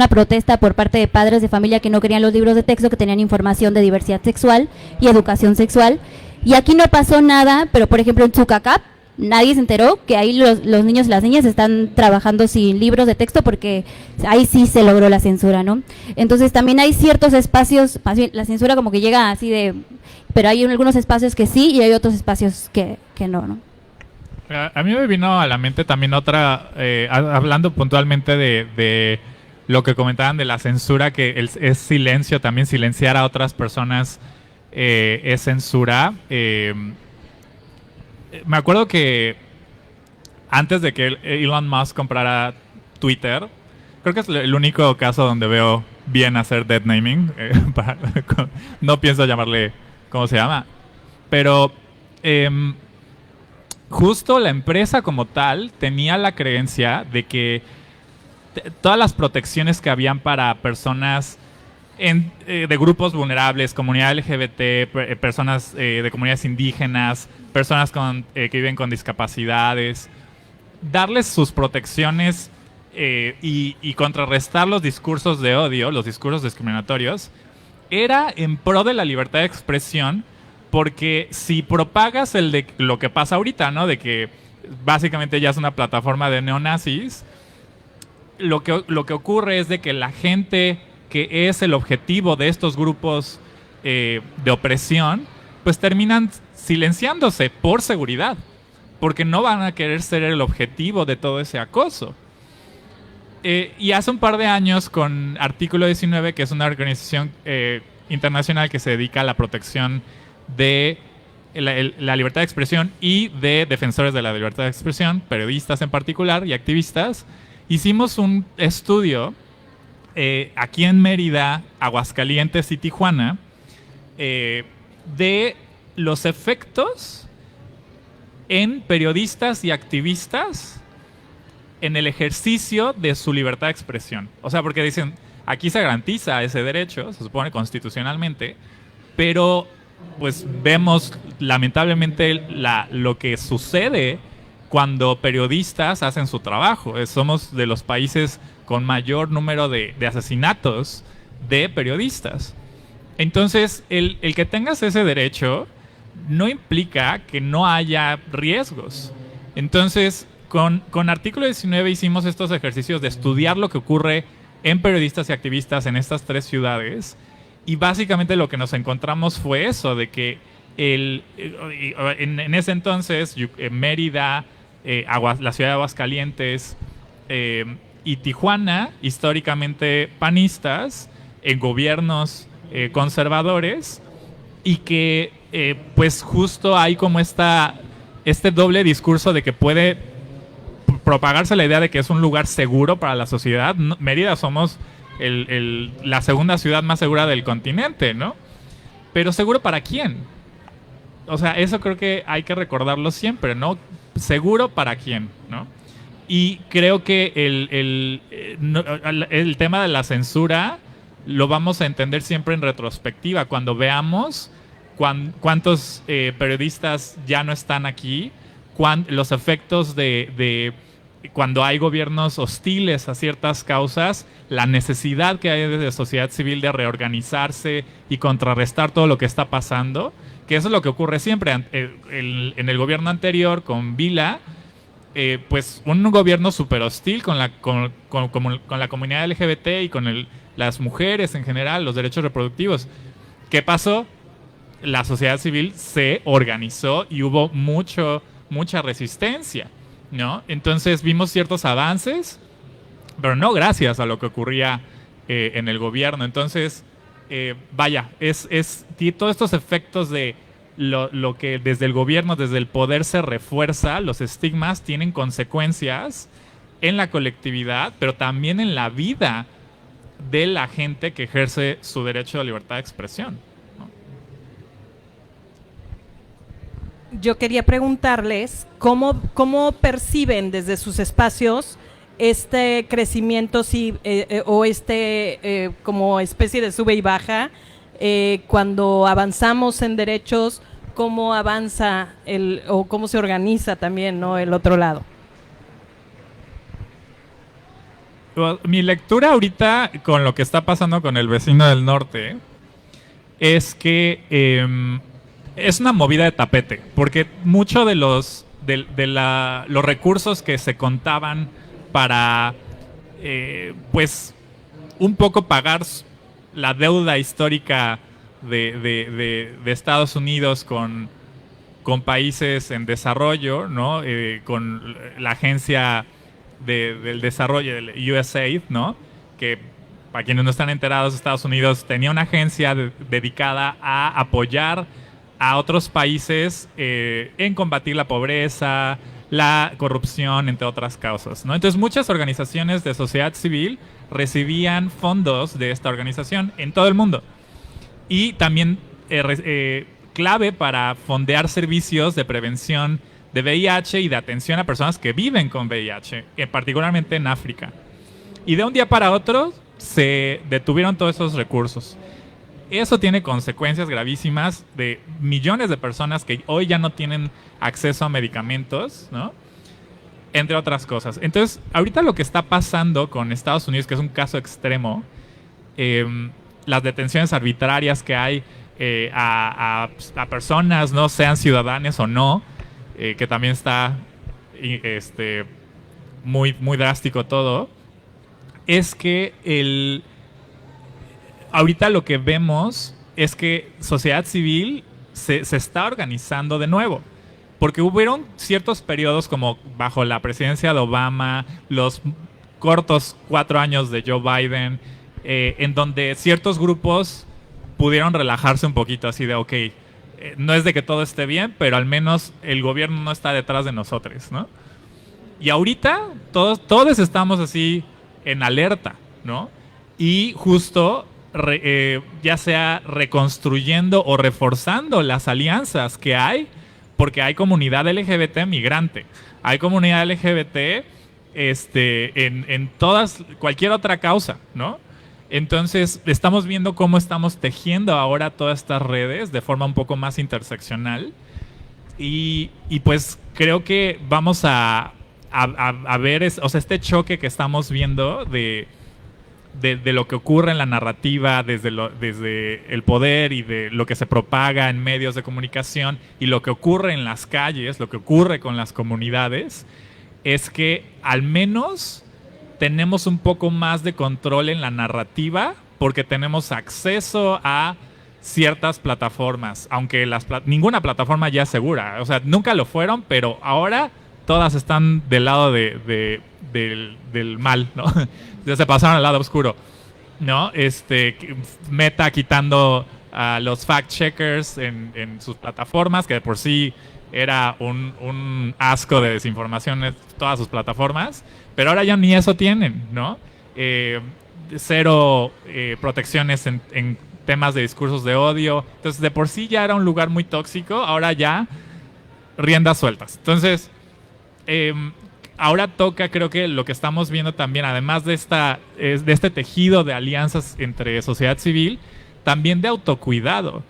protesta por parte de padres de familia que no querían los libros de texto, que tenían información de diversidad sexual y educación sexual. Y aquí no pasó nada, pero por ejemplo en Tzucacap nadie se enteró que ahí los niños y las niñas están trabajando sin libros de texto, porque ahí sí se logró la censura, ¿no? Entonces también hay ciertos espacios, más bien la censura como que llega así pero hay algunos espacios que sí y hay otros espacios que no, ¿no? A mí me vino a la mente también otra, hablando puntualmente de lo que comentaban de la censura, que es silencio, también silenciar a otras personas es censura. Me acuerdo que antes de que Elon Musk comprara Twitter, creo que es el único caso donde veo bien hacer dead naming, no pienso llamarle cómo se llama, pero justo la empresa como tal tenía la creencia de que todas las protecciones que habían para personas de grupos vulnerables, comunidad LGBT, personas de comunidades indígenas, personas que viven con discapacidades, darles sus protecciones y contrarrestar los discursos de odio, los discursos discriminatorios, era en pro de la libertad de expresión, porque si propagas lo que pasa ahorita, ¿no? De que básicamente ya es una plataforma de neonazis, lo que ocurre es de que la gente que es el objetivo de estos grupos de opresión, pues terminan silenciándose por seguridad, porque no van a querer ser el objetivo de todo ese acoso. Y hace un par de años, con Artículo 19, que es una organización internacional que se dedica a la protección de la libertad de expresión y de defensores de la libertad de expresión, periodistas en particular y activistas, hicimos un estudio aquí en Mérida, Aguascalientes y Tijuana de los efectos en periodistas y activistas en el ejercicio de su libertad de expresión. O sea, porque dicen, aquí se garantiza ese derecho, se supone constitucionalmente, pero pues vemos lamentablemente lo que sucede cuando periodistas hacen su trabajo. Somos de los países con mayor número de asesinatos de periodistas. Entonces, el que tengas ese derecho no implica que no haya riesgos. Entonces, con Artículo 19 hicimos estos ejercicios de estudiar lo que ocurre en periodistas y activistas en estas 3 ciudades, y básicamente lo que nos encontramos fue eso, de que en ese entonces Mérida, la ciudad de Aguascalientes y Tijuana, históricamente panistas, en gobiernos conservadores, y que pues justo hay como este doble discurso de que puede propagarse la idea de que es un lugar seguro para la sociedad. Mérida somos la segunda ciudad más segura del continente, ¿no? Pero ¿seguro para quién? O sea, eso creo que hay que recordarlo siempre, ¿no? ¿Seguro para quién? ¿No? Y creo que el tema de la censura lo vamos a entender siempre en retrospectiva, cuando veamos cuántos periodistas ya no están aquí, los efectos de cuando hay gobiernos hostiles a ciertas causas, la necesidad que hay de sociedad civil de reorganizarse y contrarrestar todo lo que está pasando, que eso es lo que ocurre siempre. En el gobierno anterior, con Vila, pues un gobierno súper hostil con la comunidad LGBT y con las mujeres en general, los derechos reproductivos. ¿Qué pasó? La sociedad civil se organizó y hubo mucha resistencia, ¿no? Entonces vimos ciertos avances, pero no gracias a lo que ocurría en el gobierno. Entonces, vaya, todos estos efectos de lo que desde el gobierno, desde el poder se refuerza, los estigmas tienen consecuencias en la colectividad, pero también en la vida de la gente que ejerce su derecho a libertad de expresión, ¿no? Yo quería preguntarles cómo perciben desde sus espacios este crecimiento o como especie de sube y baja cuando avanzamos en derechos, cómo avanza o cómo se organiza también, ¿no?, el otro lado. Mi lectura ahorita con lo que está pasando con el vecino del norte es que es una movida de tapete, porque mucho de los recursos que se contaban para pues un poco pagar la deuda histórica de Estados Unidos con países en desarrollo, ¿no? Con la agencia del desarrollo, del USAID, ¿no? Que para quienes no están enterados, Estados Unidos tenía una agencia dedicada a apoyar a otros países en combatir la pobreza, la corrupción, entre otras causas, ¿no? Entonces muchas organizaciones de sociedad civil recibían fondos de esta organización en todo el mundo. Y también clave para fondear servicios de prevención de VIH y de atención a personas que viven con VIH, particularmente en África. Y de un día para otro se detuvieron todos esos recursos. Eso tiene consecuencias gravísimas de millones de personas que hoy ya no tienen acceso a medicamentos, ¿no? Entre otras cosas. Entonces, ahorita lo que está pasando con Estados Unidos, que es un caso extremo, las detenciones arbitrarias que hay a personas, no sean ciudadanos o no, que también está muy, muy drástico todo, es que ahorita lo que vemos es que sociedad civil se está organizando de nuevo. Porque hubieron ciertos periodos como bajo la presidencia de Obama, los cortos 4 años de Joe Biden, en donde ciertos grupos pudieron relajarse un poquito así de, ok, no es de que todo esté bien, pero al menos el gobierno no está detrás de nosotros, ¿no? Y ahorita todos estamos así en alerta, ¿no? Y justo ya sea reconstruyendo o reforzando las alianzas que hay, porque hay comunidad LGBT migrante, hay comunidad LGBT en cualquier otra causa, ¿no? Entonces estamos viendo cómo estamos tejiendo ahora todas estas redes de forma un poco más interseccional y pues creo que vamos a ver, o sea, este choque que estamos viendo de lo que ocurre en la narrativa desde el poder y de lo que se propaga en medios de comunicación y lo que ocurre en las calles, lo que ocurre con las comunidades, es que al menos tenemos un poco más de control en la narrativa porque tenemos acceso a ciertas plataformas, aunque ninguna plataforma ya es segura, o sea, nunca lo fueron, pero ahora todas están del lado del mal, ¿no? Ya se pasaron al lado oscuro, ¿no? Meta quitando a los fact-checkers en sus plataformas, que de por sí era un asco de desinformación en todas sus plataformas, pero ahora ya ni eso tienen, ¿no? Cero protecciones en temas de discursos de odio. Entonces, de por sí ya era un lugar muy tóxico, ahora ya riendas sueltas. Entonces, ahora toca, creo que lo que estamos viendo también, además de este tejido de alianzas entre sociedad civil, también de autocuidado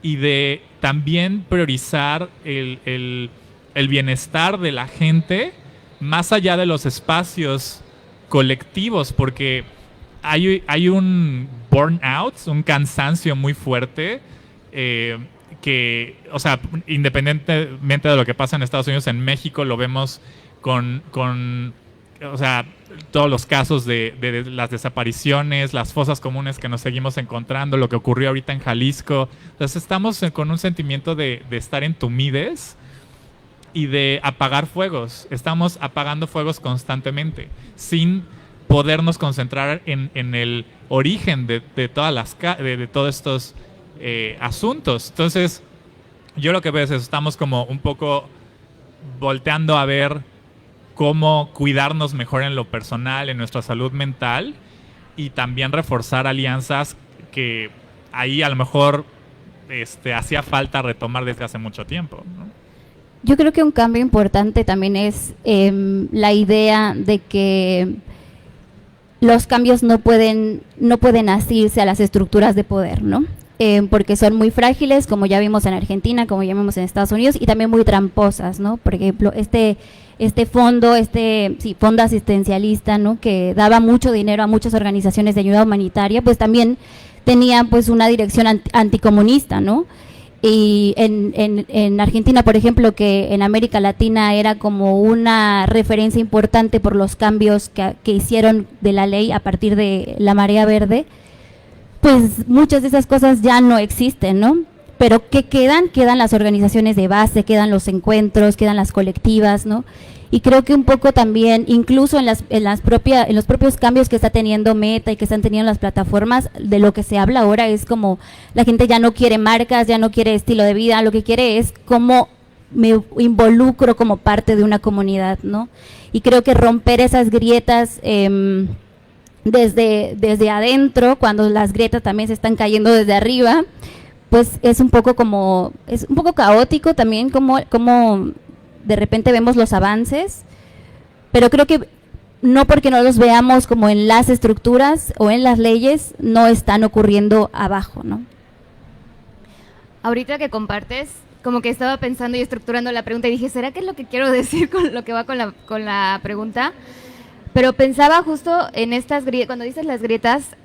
y de también priorizar el bienestar de la gente más allá de los espacios colectivos, porque hay un burnout, un cansancio muy fuerte que, o sea, independientemente de lo que pasa en Estados Unidos, en México lo vemos con o sea, todos los casos de las desapariciones, las fosas comunes que nos seguimos encontrando, lo que ocurrió ahorita en Jalisco. Entonces estamos con un sentimiento de estar entumides y de apagar fuegos. Estamos apagando fuegos constantemente, sin podernos concentrar en el origen de todos estos asuntos. Entonces, yo lo que veo es eso, estamos como un poco volteando a ver cómo cuidarnos mejor en lo personal, en nuestra salud mental, y también reforzar alianzas que ahí a lo mejor hacía falta retomar desde hace mucho tiempo, ¿no? Yo creo que un cambio importante también es la idea de que los cambios no pueden asirse a las estructuras de poder, ¿no? Porque son muy frágiles, como ya vimos en Argentina, como ya vimos en Estados Unidos, y también muy tramposas, ¿no? Por ejemplo, este fondo asistencialista, ¿no? Que daba mucho dinero a muchas organizaciones de ayuda humanitaria, pues también tenía pues una dirección anticomunista, ¿no? Y en Argentina, por ejemplo, que en América Latina era como una referencia importante por los cambios que hicieron de la ley a partir de la marea verde, pues muchas de esas cosas ya no existen, ¿no? Pero ¿qué quedan? Quedan las organizaciones de base, quedan los encuentros, quedan las colectivas, ¿no? Y creo que un poco también, incluso en los propios cambios que está teniendo Meta y que están teniendo las plataformas, de lo que se habla ahora es como la gente ya no quiere marcas, ya no quiere estilo de vida, lo que quiere es cómo me involucro como parte de una comunidad, ¿no? Y creo que romper esas grietas desde adentro, cuando las grietas también se están cayendo desde arriba, pues es un poco caótico también como de repente vemos los avances, pero creo que no porque no los veamos como en las estructuras o en las leyes, no están ocurriendo abajo, ¿no? Ahorita que compartes, como que estaba pensando y estructurando la pregunta y dije, ¿será que es lo que quiero decir con lo que va con la pregunta? Pero pensaba justo en estas grietas, cuando dices las grietas,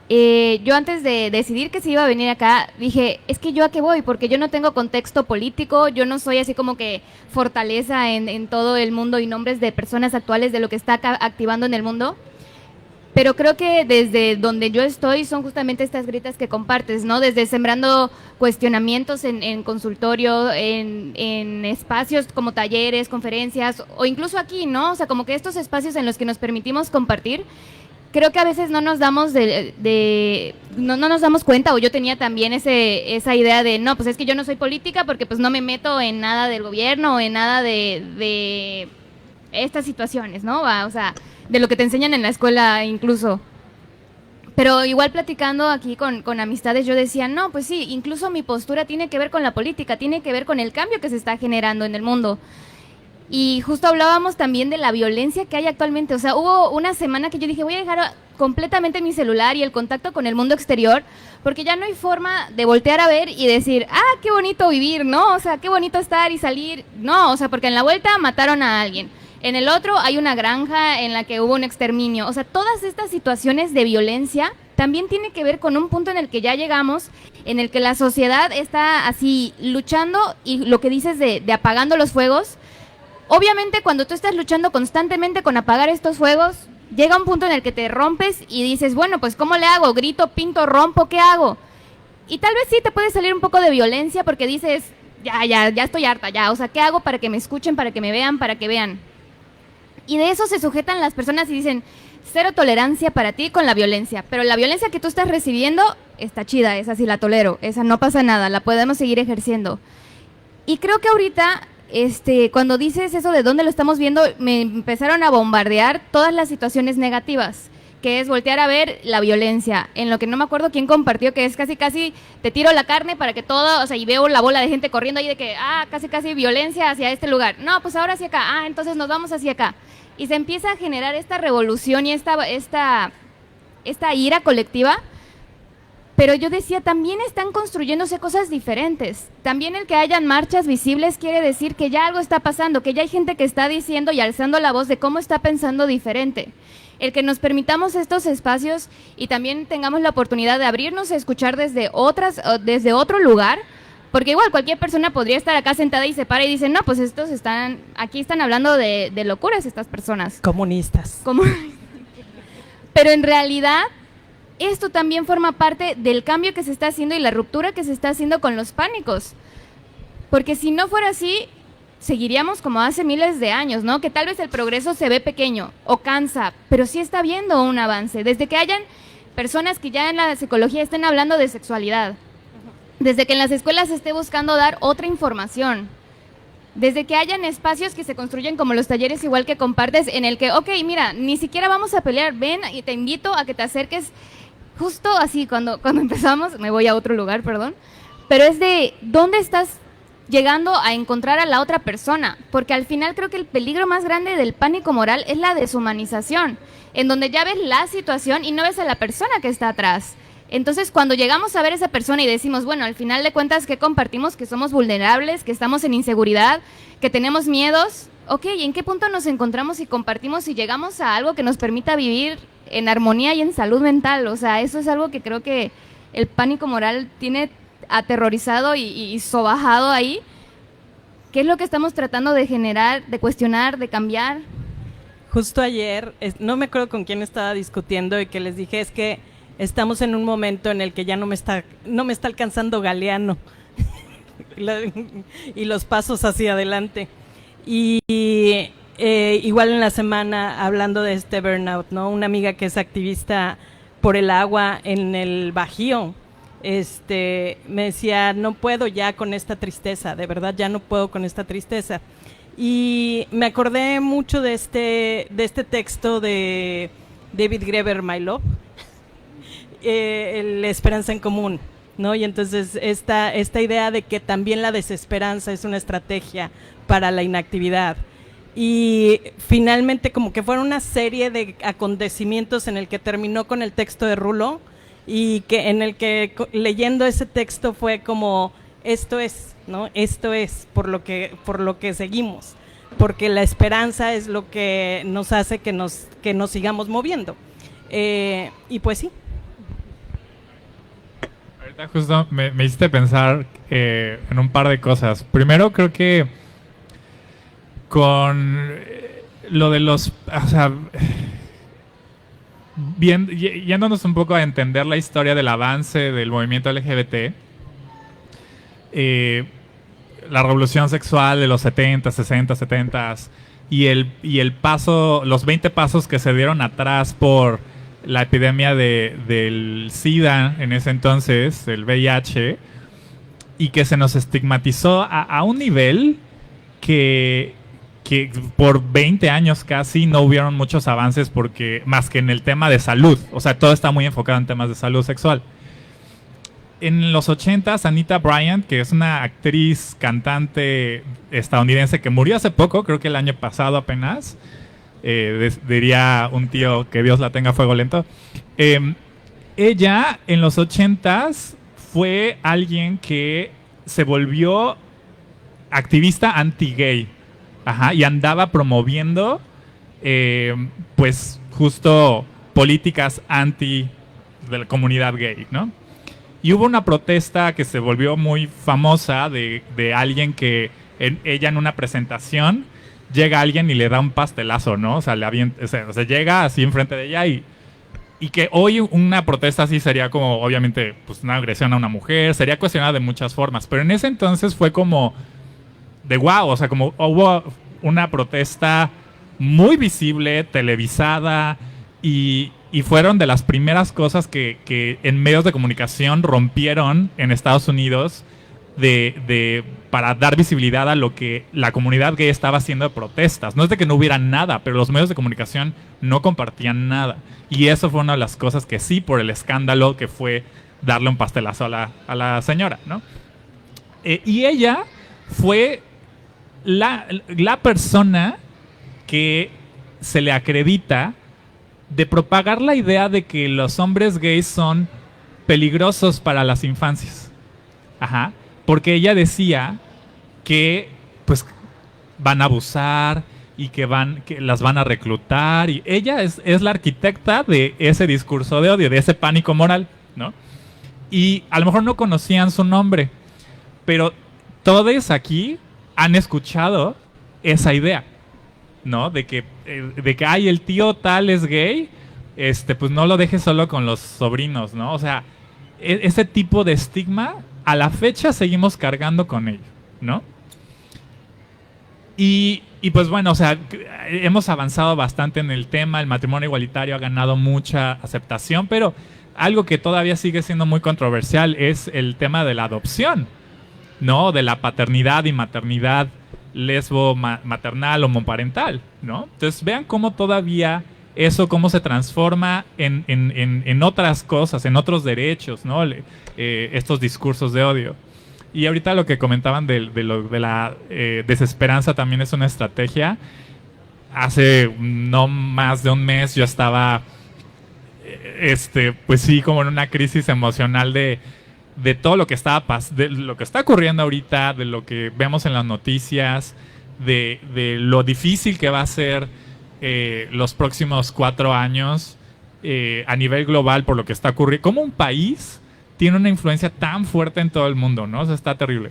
yo antes de decidir que se iba a venir acá, dije, es que yo a qué voy, porque yo no tengo contexto político, yo no soy así como que fortaleza en todo el mundo y nombres de personas actuales de lo que está activando en el mundo, pero creo que desde donde yo estoy son justamente estas grietas que compartes, ¿no? Desde sembrando cuestionamientos en consultorio, en espacios como talleres, conferencias, o incluso aquí, ¿no? O sea, como que estos espacios en los que nos permitimos compartir. creo que a veces no nos damos no nos damos cuenta, o yo tenía también esa idea de, no, pues es que yo no soy política porque pues no me meto en nada del gobierno o en nada de estas situaciones, ¿no? O sea, de lo que te enseñan en la escuela incluso. Pero igual platicando aquí con amistades, yo decía, no, pues sí, incluso mi postura tiene que ver con la política, tiene que ver con el cambio que se está generando en el mundo. Y justo hablábamos también de la violencia que hay actualmente. O sea, hubo una semana que yo dije, voy a dejar completamente mi celular y el contacto con el mundo exterior, porque ya no hay forma de voltear a ver y decir, ah, qué bonito vivir, ¿no? O sea, qué bonito estar y salir. No, o sea, porque en la vuelta mataron a alguien. En el otro hay una granja en la que hubo un exterminio. O sea, todas estas situaciones de violencia también tiene que ver con un punto en el que ya llegamos, en el que la sociedad está así luchando, y lo que dices de apagando los fuegos. Obviamente, cuando tú estás luchando constantemente con apagar estos fuegos, llega un punto en el que te rompes y dices, bueno, pues ¿cómo le hago? Grito, pinto, rompo, ¿qué hago? Y tal vez sí te puede salir un poco de violencia porque dices, ya estoy harta, ya, o sea, ¿qué hago para que me escuchen, para que me vean, para que vean? Y de eso se sujetan las personas y dicen, cero tolerancia para ti con la violencia, pero la violencia que tú estás recibiendo está chida, esa sí la tolero, esa no pasa nada, la podemos seguir ejerciendo. Y creo que ahorita, cuando dices eso de dónde lo estamos viendo, me empezaron a bombardear todas las situaciones negativas, que es voltear a ver la violencia, en lo que no me acuerdo quién compartió, que es casi te tiro la carne para que todo, o sea, y veo la bola de gente corriendo ahí de que, casi violencia hacia este lugar, no, pues ahora hacia acá, entonces nos vamos hacia acá, y se empieza a generar esta revolución y esta ira colectiva. Pero yo decía, también están construyéndose cosas diferentes. También el que hayan marchas visibles quiere decir que ya algo está pasando, que ya hay gente que está diciendo y alzando la voz de cómo está pensando diferente. El que nos permitamos estos espacios y también tengamos la oportunidad de abrirnos a escuchar desde otro lugar, porque igual cualquier persona podría estar acá sentada y se para y dice, no, pues aquí están hablando de locuras estas personas. Comunistas. Pero en realidad, esto también forma parte del cambio que se está haciendo y la ruptura que se está haciendo con los pánicos. Porque si no fuera así, seguiríamos como hace miles de años, ¿no? Que tal vez el progreso se ve pequeño o cansa, pero sí está habiendo un avance. Desde que hayan personas que ya en la psicología estén hablando de sexualidad, desde que en las escuelas se esté buscando dar otra información, desde que hayan espacios que se construyen como los talleres igual que compartes, en el que, ok, mira, ni siquiera vamos a pelear, ven y te invito a que te acerques. Justo así, cuando empezamos, me voy a otro lugar, perdón, pero es de dónde estás llegando a encontrar a la otra persona, porque al final creo que el peligro más grande del pánico moral es la deshumanización, en donde ya ves la situación y no ves a la persona que está atrás. Entonces, cuando llegamos a ver a esa persona y decimos, bueno, al final de cuentas, ¿qué compartimos? Que somos vulnerables, que estamos en inseguridad, que tenemos miedos. Ok, ¿en qué punto nos encontramos y compartimos y llegamos a algo que nos permita vivir en armonía y en salud mental? O sea, eso es algo que creo que el pánico moral tiene aterrorizado y sobajado ahí. ¿Qué es lo que estamos tratando de generar, de cuestionar, de cambiar? Justo ayer, no me acuerdo con quién estaba discutiendo y que les dije, es que estamos en un momento en el que ya no me está alcanzando Galeano y los pasos hacia adelante. Y igual en la semana, hablando de este burnout, ¿no? Una amiga que es activista por el agua en el Bajío, me decía, no puedo ya con esta tristeza, de verdad ya no puedo con esta tristeza. Y me acordé mucho de este texto de David Graeber, My Love, La esperanza en común, ¿no? Y entonces esta idea de que también la desesperanza es una estrategia para la inactividad. Y finalmente como que fueron una serie de acontecimientos en el que terminó con el texto de Rulo, y que en el que leyendo ese texto fue como, esto es, ¿no? Esto es por lo que seguimos, porque la esperanza es lo que nos hace que nos sigamos moviendo. Y pues sí. Ahorita justo me hiciste pensar en un par de cosas. Primero, creo que con lo de los, o sea, yéndonos un poco a entender la historia del avance del movimiento LGBT, la revolución sexual de los 70, 60, 70 y el paso, los 20 pasos que se dieron atrás por la epidemia del SIDA en ese entonces, el VIH, y que se nos estigmatizó a un nivel que por 20 años casi no hubieron muchos avances porque más que en el tema de salud, o sea, todo está muy enfocado en temas de salud sexual. En los 80s, Anita Bryant, que es una actriz, cantante estadounidense que murió hace poco, creo que el año pasado apenas, diría un tío que Dios la tenga a fuego lento, ella en los 80s fue alguien que se volvió activista anti-gay. Ajá, y andaba promoviendo, pues, justo políticas anti de la comunidad gay, ¿no? Y hubo una protesta que se volvió muy famosa de alguien que, ella en una presentación, llega alguien y le da un pastelazo, ¿no? O sea, llega así enfrente de ella y que hoy una protesta así sería como, obviamente, pues una agresión a una mujer, sería cuestionada de muchas formas, pero en ese entonces fue como de wow, o sea, como hubo una protesta muy visible, televisada, y fueron de las primeras cosas que en medios de comunicación rompieron en Estados Unidos para dar visibilidad a lo que la comunidad gay estaba haciendo de protestas. No es de que no hubiera nada, pero los medios de comunicación no compartían nada. Y eso fue una de las cosas que sí, por el escándalo que fue darle un pastelazo a la señora, ¿no? Y ella fue la persona que se le acredita de propagar la idea de que los hombres gays son peligrosos para las infancias. Ajá. Porque ella decía que pues van a abusar y que las van a reclutar, y ella es la arquitecta de ese discurso de odio, de ese pánico moral, ¿no? Y a lo mejor no conocían su nombre, pero todos aquí han escuchado esa idea, ¿no? De que ay, el tío tal es gay, pues no lo dejes solo con los sobrinos, ¿no? O sea, ese tipo de estigma a la fecha seguimos cargando con ello, ¿no? Y pues bueno, o sea, hemos avanzado bastante en el tema, el matrimonio igualitario ha ganado mucha aceptación, pero algo que todavía sigue siendo muy controversial es el tema de la adopción, ¿no? De la paternidad y maternidad lesbo-maternal o homoparental, ¿no? Entonces vean cómo todavía eso, cómo se transforma en otras cosas, en otros derechos, ¿no? Estos discursos de odio. Y ahorita lo que comentaban de la desesperanza también es una estrategia. Hace no más de un mes yo estaba, pues sí, como en una crisis emocional de todo lo que de lo que está ocurriendo ahorita, de lo que vemos en las noticias, de lo difícil que va a ser los próximos 4 años a nivel global por lo que está ocurriendo. Como un país tiene una influencia tan fuerte en todo el mundo, ¿no? O sea, está terrible.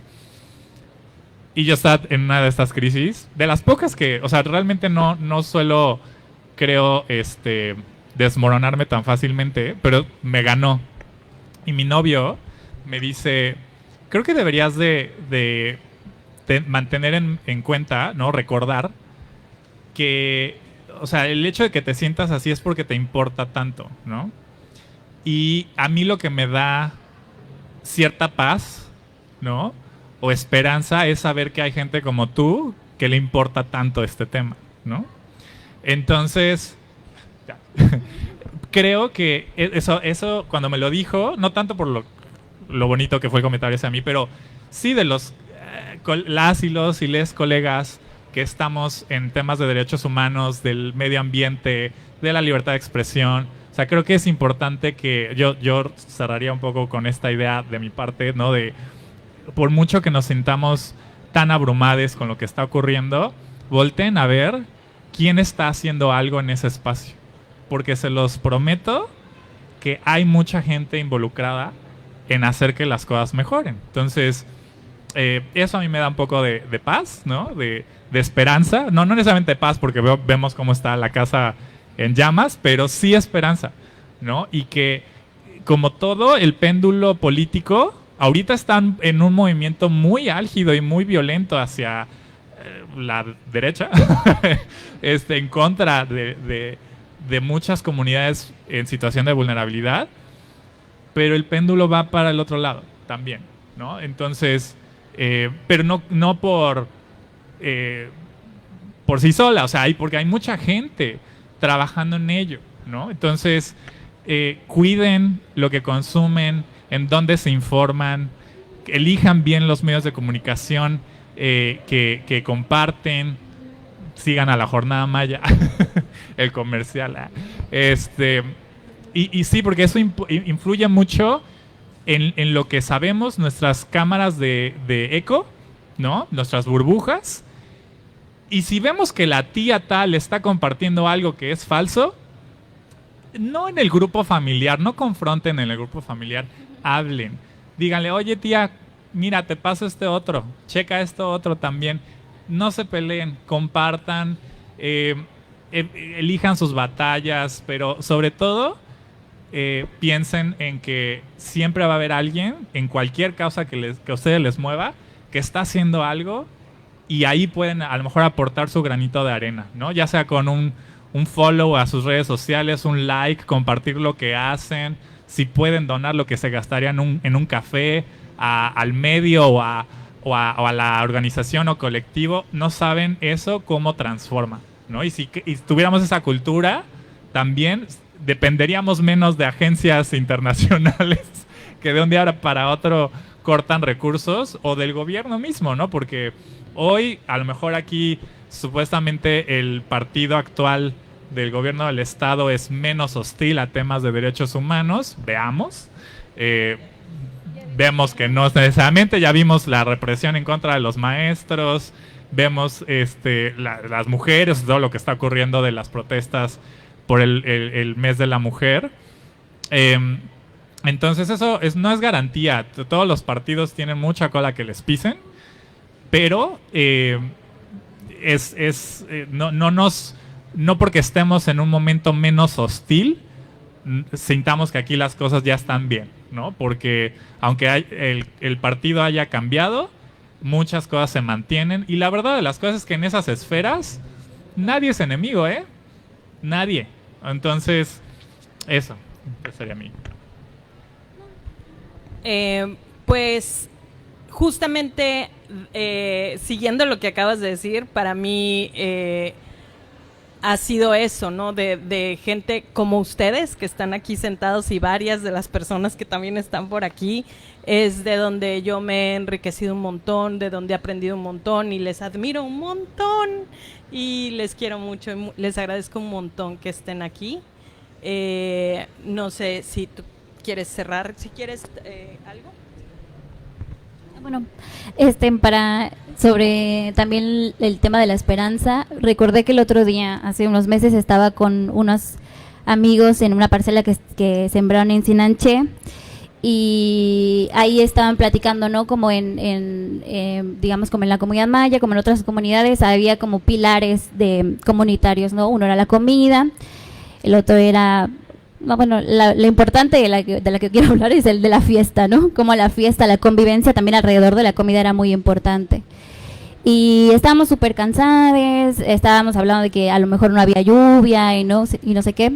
Y yo estaba en una de estas crisis, de las pocas que, o sea, realmente no suelo, creo, desmoronarme tan fácilmente, pero me ganó. Y mi novio me dice, creo que deberías de mantener en cuenta, ¿no? Recordar que, o sea, el hecho de que te sientas así es porque te importa tanto, ¿no? Y a mí lo que me da cierta paz, ¿no? O esperanza es saber que hay gente como tú que le importa tanto este tema, ¿no? Entonces, creo que eso cuando me lo dijo, no tanto por lo bonito que fue el comentario hacia mí, pero sí de las y les colegas que estamos en temas de derechos humanos, del medio ambiente, de la libertad de expresión. O sea, creo que es importante que yo cerraría un poco con esta idea de mi parte, ¿no? De por mucho que nos sintamos tan abrumados con lo que está ocurriendo, volteen a ver quién está haciendo algo en ese espacio. Porque se los prometo que hay mucha gente involucrada en hacer que las cosas mejoren. Entonces, eso a mí me da un poco de paz, ¿no? De esperanza. No necesariamente paz, porque vemos cómo está la casa en llamas, pero sí esperanza, ¿no? Y que, como todo el péndulo político, ahorita están en un movimiento muy álgido y muy violento hacia la derecha, en contra de de muchas comunidades en situación de vulnerabilidad, pero el péndulo va para el otro lado también, ¿no? Entonces, pero no por sí sola, o sea, porque hay mucha gente trabajando en ello, ¿no? Entonces, cuiden lo que consumen, en dónde se informan, elijan bien los medios de comunicación que comparten, sigan a la Jornada Maya, el comercial. Y sí, porque eso influye mucho en lo que sabemos, nuestras cámaras de eco, ¿no? Nuestras burbujas. Y si vemos que la tía tal está compartiendo algo que es falso, no en el grupo familiar, no confronten en el grupo familiar, hablen. Díganle, oye tía, mira, te paso este otro, checa esto otro también. No se peleen, compartan, elijan sus batallas, pero sobre todo piensen en que siempre va a haber alguien, en cualquier causa que a ustedes les mueva, que está haciendo algo y ahí pueden a lo mejor aportar su granito de arena, ¿no? Ya sea con un follow a sus redes sociales, un like, compartir lo que hacen, si pueden donar lo que se gastaría en un café al medio o a la organización o colectivo, no saben eso cómo transforma, ¿no? Y si tuviéramos esa cultura, también dependeríamos menos de agencias internacionales que de un día para otro cortan recursos, o del gobierno mismo, ¿no? Porque hoy, a lo mejor aquí, supuestamente el partido actual del gobierno del estado es menos hostil a temas de derechos humanos, veamos. Vemos que no es necesariamente, ya vimos la represión en contra de los maestros, vemos las mujeres, todo lo que está ocurriendo de las protestas por el mes de la mujer. Entonces eso no es garantía. Todos los partidos tienen mucha cola que les pisen, pero no porque estemos en un momento menos hostil, sintamos que aquí las cosas ya están bien, ¿no? Porque aunque el partido haya cambiado, muchas cosas se mantienen. Y la verdad de las cosas es que en esas esferas nadie es enemigo, ¿eh? Nadie. Entonces, eso sería mi... Pues justamente siguiendo lo que acabas de decir, para mí ha sido eso, ¿no? De gente como ustedes que están aquí sentados y varias de las personas que también están por aquí, es de donde yo me he enriquecido un montón, de donde he aprendido un montón y les admiro un montón y les quiero mucho y les agradezco un montón que estén aquí. No sé si tú quieres cerrar, si quieres algo. Bueno, sobre también el tema de la esperanza, recordé que el otro día, hace unos meses, estaba con unos amigos en una parcela que sembraron en Sinanché, y ahí estaban platicando, ¿no? Como digamos, como en la comunidad maya, como en otras comunidades, había como pilares comunitarios, ¿no? Uno era la comida, el otro era... No, bueno, lo importante de la que quiero hablar es el de la fiesta, ¿no? Como la fiesta, la convivencia también alrededor de la comida era muy importante. Y estábamos súper cansados, estábamos hablando de que a lo mejor no había lluvia y no sé qué.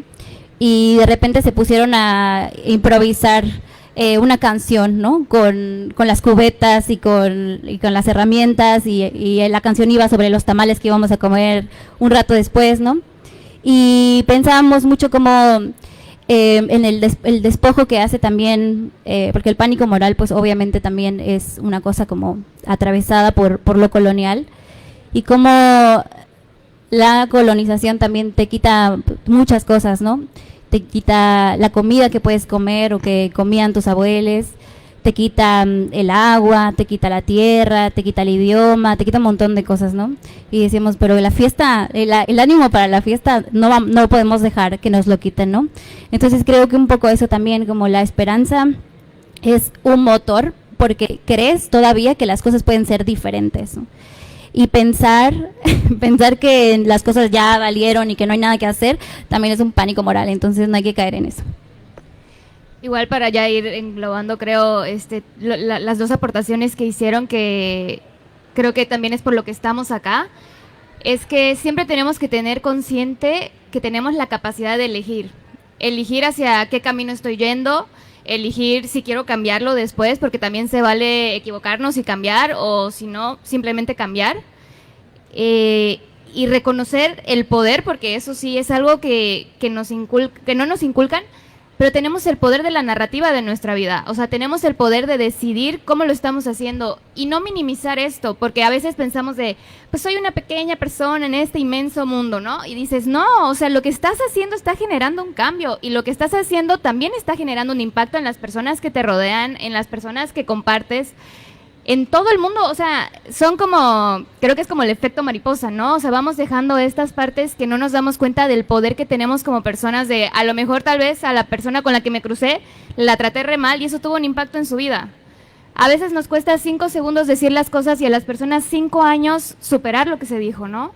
Y de repente se pusieron a improvisar una canción, ¿no? Con las cubetas y con las herramientas, y la canción iba sobre los tamales que íbamos a comer un rato después, ¿no? Y pensábamos mucho como... en el despojo que hace también, porque el pánico moral pues obviamente también es una cosa como atravesada por lo colonial, y como la colonización también te quita muchas cosas, ¿no? Te quita la comida que puedes comer o que comían tus abuelos, te quita el agua, te quita la tierra, te quita el idioma, te quita un montón de cosas, ¿no? Y decimos, pero la fiesta, el ánimo para la fiesta no podemos dejar que nos lo quiten, ¿no? Entonces creo que un poco eso también, como la esperanza es un motor, porque crees todavía que las cosas pueden ser diferentes, ¿no? Y pensar que las cosas ya valieron y que no hay nada que hacer, también es un pánico moral, entonces no hay que caer en eso. Igual, para ya ir englobando, creo, las dos aportaciones que hicieron, que creo que también es por lo que estamos acá. es que siempre tenemos que tener consciente que tenemos la capacidad de elegir hacia qué camino estoy yendo, elegir si quiero cambiarlo después, porque también se vale equivocarnos y cambiar, o si no, simplemente cambiar. Y reconocer el poder, porque eso sí es algo que no nos inculcan, pero tenemos el poder de la narrativa de nuestra vida. O sea, tenemos el poder de decidir cómo lo estamos haciendo y no minimizar esto, porque a veces pensamos pues soy una pequeña persona en este inmenso mundo, ¿no? Y dices, no, o sea, lo que estás haciendo está generando un cambio, y lo que estás haciendo también está generando un impacto en las personas que te rodean, en las personas que compartes, en todo el mundo. O sea, creo que es como el efecto mariposa, ¿no? O sea, vamos dejando estas partes que no nos damos cuenta del poder que tenemos como personas, a lo mejor tal vez a la persona con la que me crucé la traté re mal y eso tuvo un impacto en su vida. A veces nos cuesta 5 segundos decir las cosas y a las personas 5 años superar lo que se dijo, ¿no?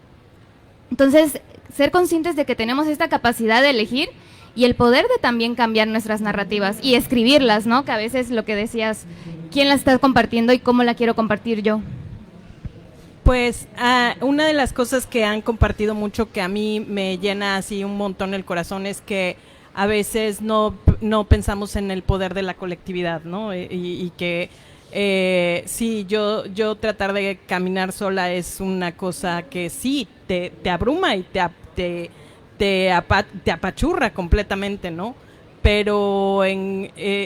Entonces, ser conscientes de que tenemos esta capacidad de elegir y el poder de también cambiar nuestras narrativas y escribirlas, ¿no? Que a veces lo que decías, ¿quién la está compartiendo y cómo la quiero compartir yo? Pues una de las cosas que han compartido mucho que a mí me llena así un montón el corazón es que a veces no pensamos en el poder de la colectividad, ¿no? Y que sí, yo tratar de caminar sola es una cosa que sí, te abruma y te apachurra completamente, ¿no? Pero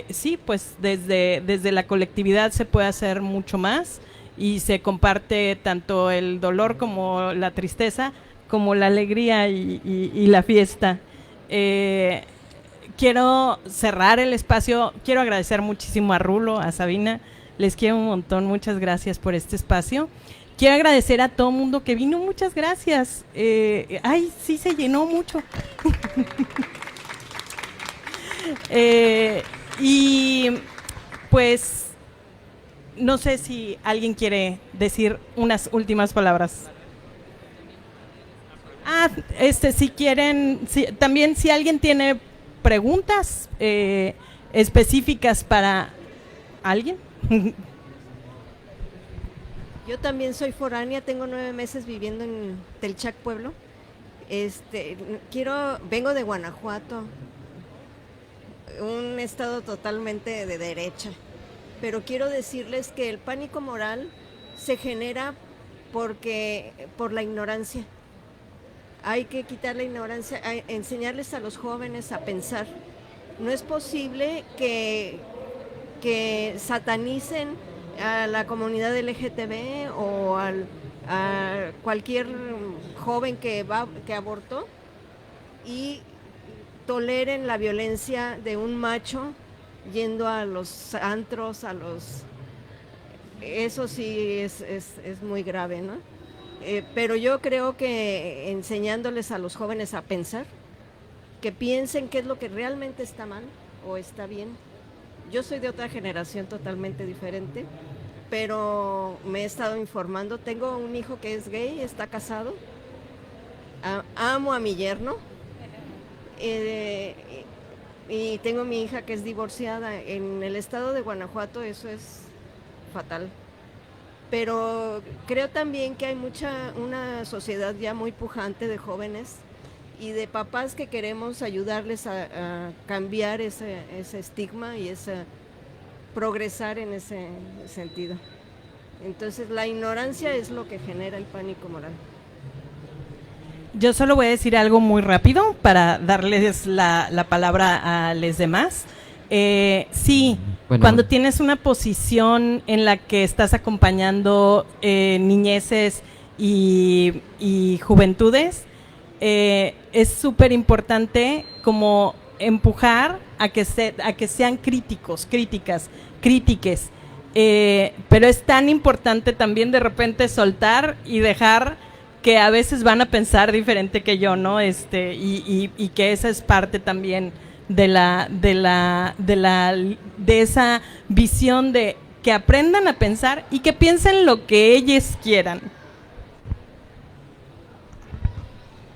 sí, pues desde la colectividad se puede hacer mucho más y se comparte tanto el dolor como la tristeza, como la alegría y la fiesta. Quiero cerrar el espacio, quiero agradecer muchísimo a Rulo, a Sabina, les quiero un montón, muchas gracias por este espacio. Quiero agradecer a todo el mundo que vino, muchas gracias. Ay, sí se llenó mucho. Y pues no sé si alguien quiere decir unas últimas palabras. Si quieren, también si alguien tiene preguntas específicas para alguien. Yo también soy foránea, tengo 9 meses viviendo en Telchac, Pueblo. Vengo de Guanajuato, un estado totalmente de derecha, pero quiero decirles que el pánico moral se genera por la ignorancia. Hay que quitar la ignorancia, enseñarles a los jóvenes a pensar. No es posible que satanicen a la comunidad LGTB o a cualquier joven que abortó y toleren la violencia de un macho yendo a los antros, eso sí es muy grave, ¿no? Pero yo creo que enseñándoles a los jóvenes a pensar, que piensen qué es lo que realmente está mal o está bien. Yo soy de otra generación totalmente diferente, pero me he estado informando. Tengo un hijo que es gay, está casado, amo a mi yerno, y tengo mi hija que es divorciada. En el estado de Guanajuato eso es fatal. Pero creo también que hay una sociedad ya muy pujante de jóvenes y de papás que queremos ayudarles a cambiar ese estigma y progresar en ese sentido. Entonces la ignorancia es lo que genera el pánico moral. Yo solo voy a decir algo muy rápido para darles la palabra a los demás. Sí, bueno, cuando tienes una posición en la que estás acompañando niñeces y juventudes, es súper importante como empujar a que sean críticas, pero es tan importante también de repente soltar y dejar que a veces van a pensar diferente que yo, ¿no? Y que esa es parte también de esa visión de que aprendan a pensar y que piensen lo que ellos quieran.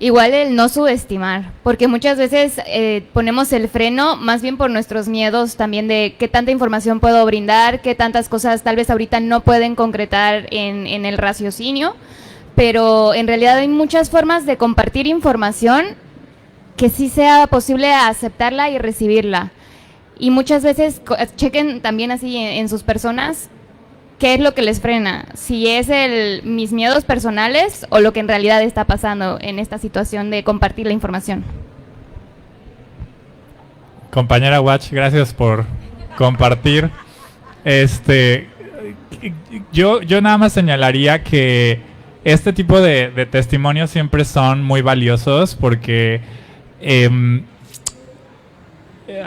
Igual el no subestimar, porque muchas veces ponemos el freno más bien por nuestros miedos también de qué tanta información puedo brindar, qué tantas cosas tal vez ahorita no pueden concretar en el raciocinio, pero en realidad hay muchas formas de compartir información que sí sea posible aceptarla y recibirla. Y muchas veces chequen también así en sus personas qué es lo que les frena, si es mis miedos personales o lo que en realidad está pasando en esta situación de compartir la información. Compañera Watch, gracias por compartir. Yo nada más señalaría que este tipo de testimonios siempre son muy valiosos porque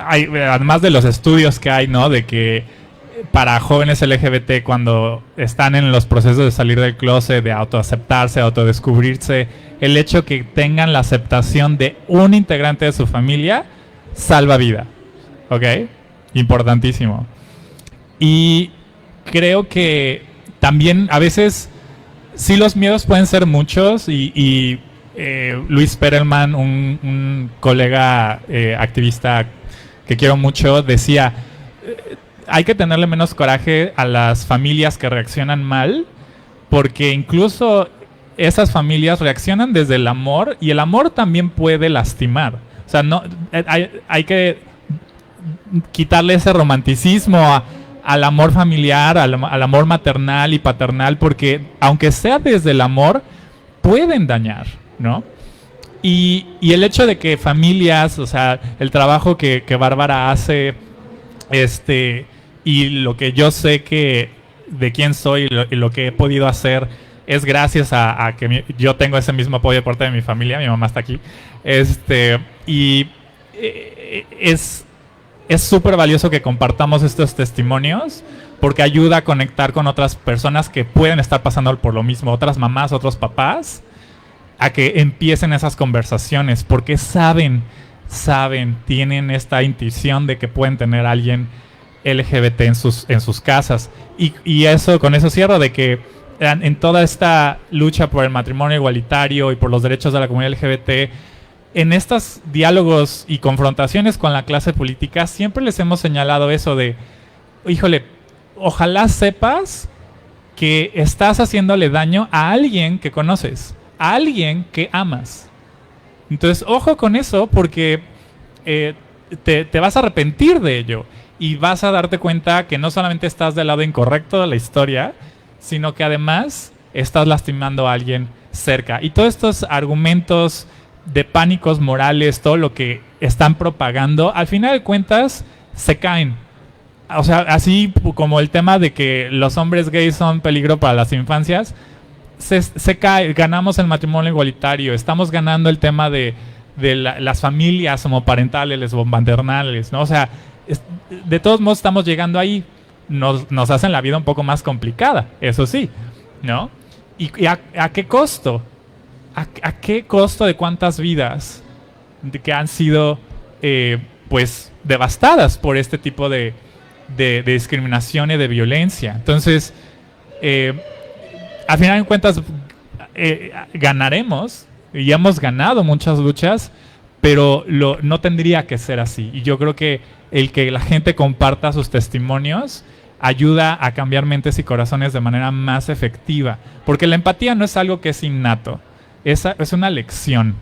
además de los estudios que hay, ¿no? De que para jóvenes LGBT cuando están en los procesos de salir del closet, de autoaceptarse, autodescubrirse, el hecho que tengan la aceptación de un integrante de su familia salva vida, ¿ok? Importantísimo. Y creo que también a veces sí los miedos pueden ser muchos y Luis Perelman, un colega activista que quiero mucho, decía, hay que tenerle menos coraje a las familias que reaccionan mal, porque incluso esas familias reaccionan desde el amor y el amor también puede lastimar. O sea, no hay que quitarle ese romanticismo al amor familiar, al amor maternal y paternal, porque aunque sea desde el amor, pueden dañar, ¿no? Y el hecho de que familias, o sea, el trabajo que Bárbara hace, y lo que yo sé que de quién soy y lo que he podido hacer es gracias a que yo tengo ese mismo apoyo de parte de mi familia. Mi mamá está aquí. Y es súper valioso que compartamos estos testimonios porque ayuda a conectar con otras personas que pueden estar pasando por lo mismo, otras mamás, otros papás, a que empiecen esas conversaciones porque saben, tienen esta intuición de que pueden tener a alguien LGBT en sus casas. Y eso, con eso cierro, de que en toda esta lucha por el matrimonio igualitario y por los derechos de la comunidad LGBT, en estos diálogos y confrontaciones con la clase política, siempre les hemos señalado eso de, híjole, ojalá sepas que estás haciéndole daño a alguien que conoces, a alguien que amas. Entonces, ojo con eso porque te vas a arrepentir de ello y vas a darte cuenta que no solamente estás del lado incorrecto de la historia, sino que además estás lastimando a alguien cerca. Y todos estos argumentos de pánicos morales, todo lo que están propagando, al final de cuentas se caen. O sea, así como el tema de que los hombres gays son peligro para las infancias, se cae. Ganamos el matrimonio igualitario, estamos ganando el tema de las familias homoparentales, lesbomaternales, ¿no? O sea, de todos modos estamos llegando ahí. Nos hacen la vida un poco más complicada, eso sí, ¿no? ¿Y a qué costo? ¿A qué costo de cuántas vidas que han sido pues devastadas por este tipo de discriminación y de violencia? Entonces, al final de cuentas, ganaremos y hemos ganado muchas luchas, pero no tendría que ser así. Y yo creo que el que la gente comparta sus testimonios ayuda a cambiar mentes y corazones de manera más efectiva, porque la empatía no es algo que es innato, es una lección.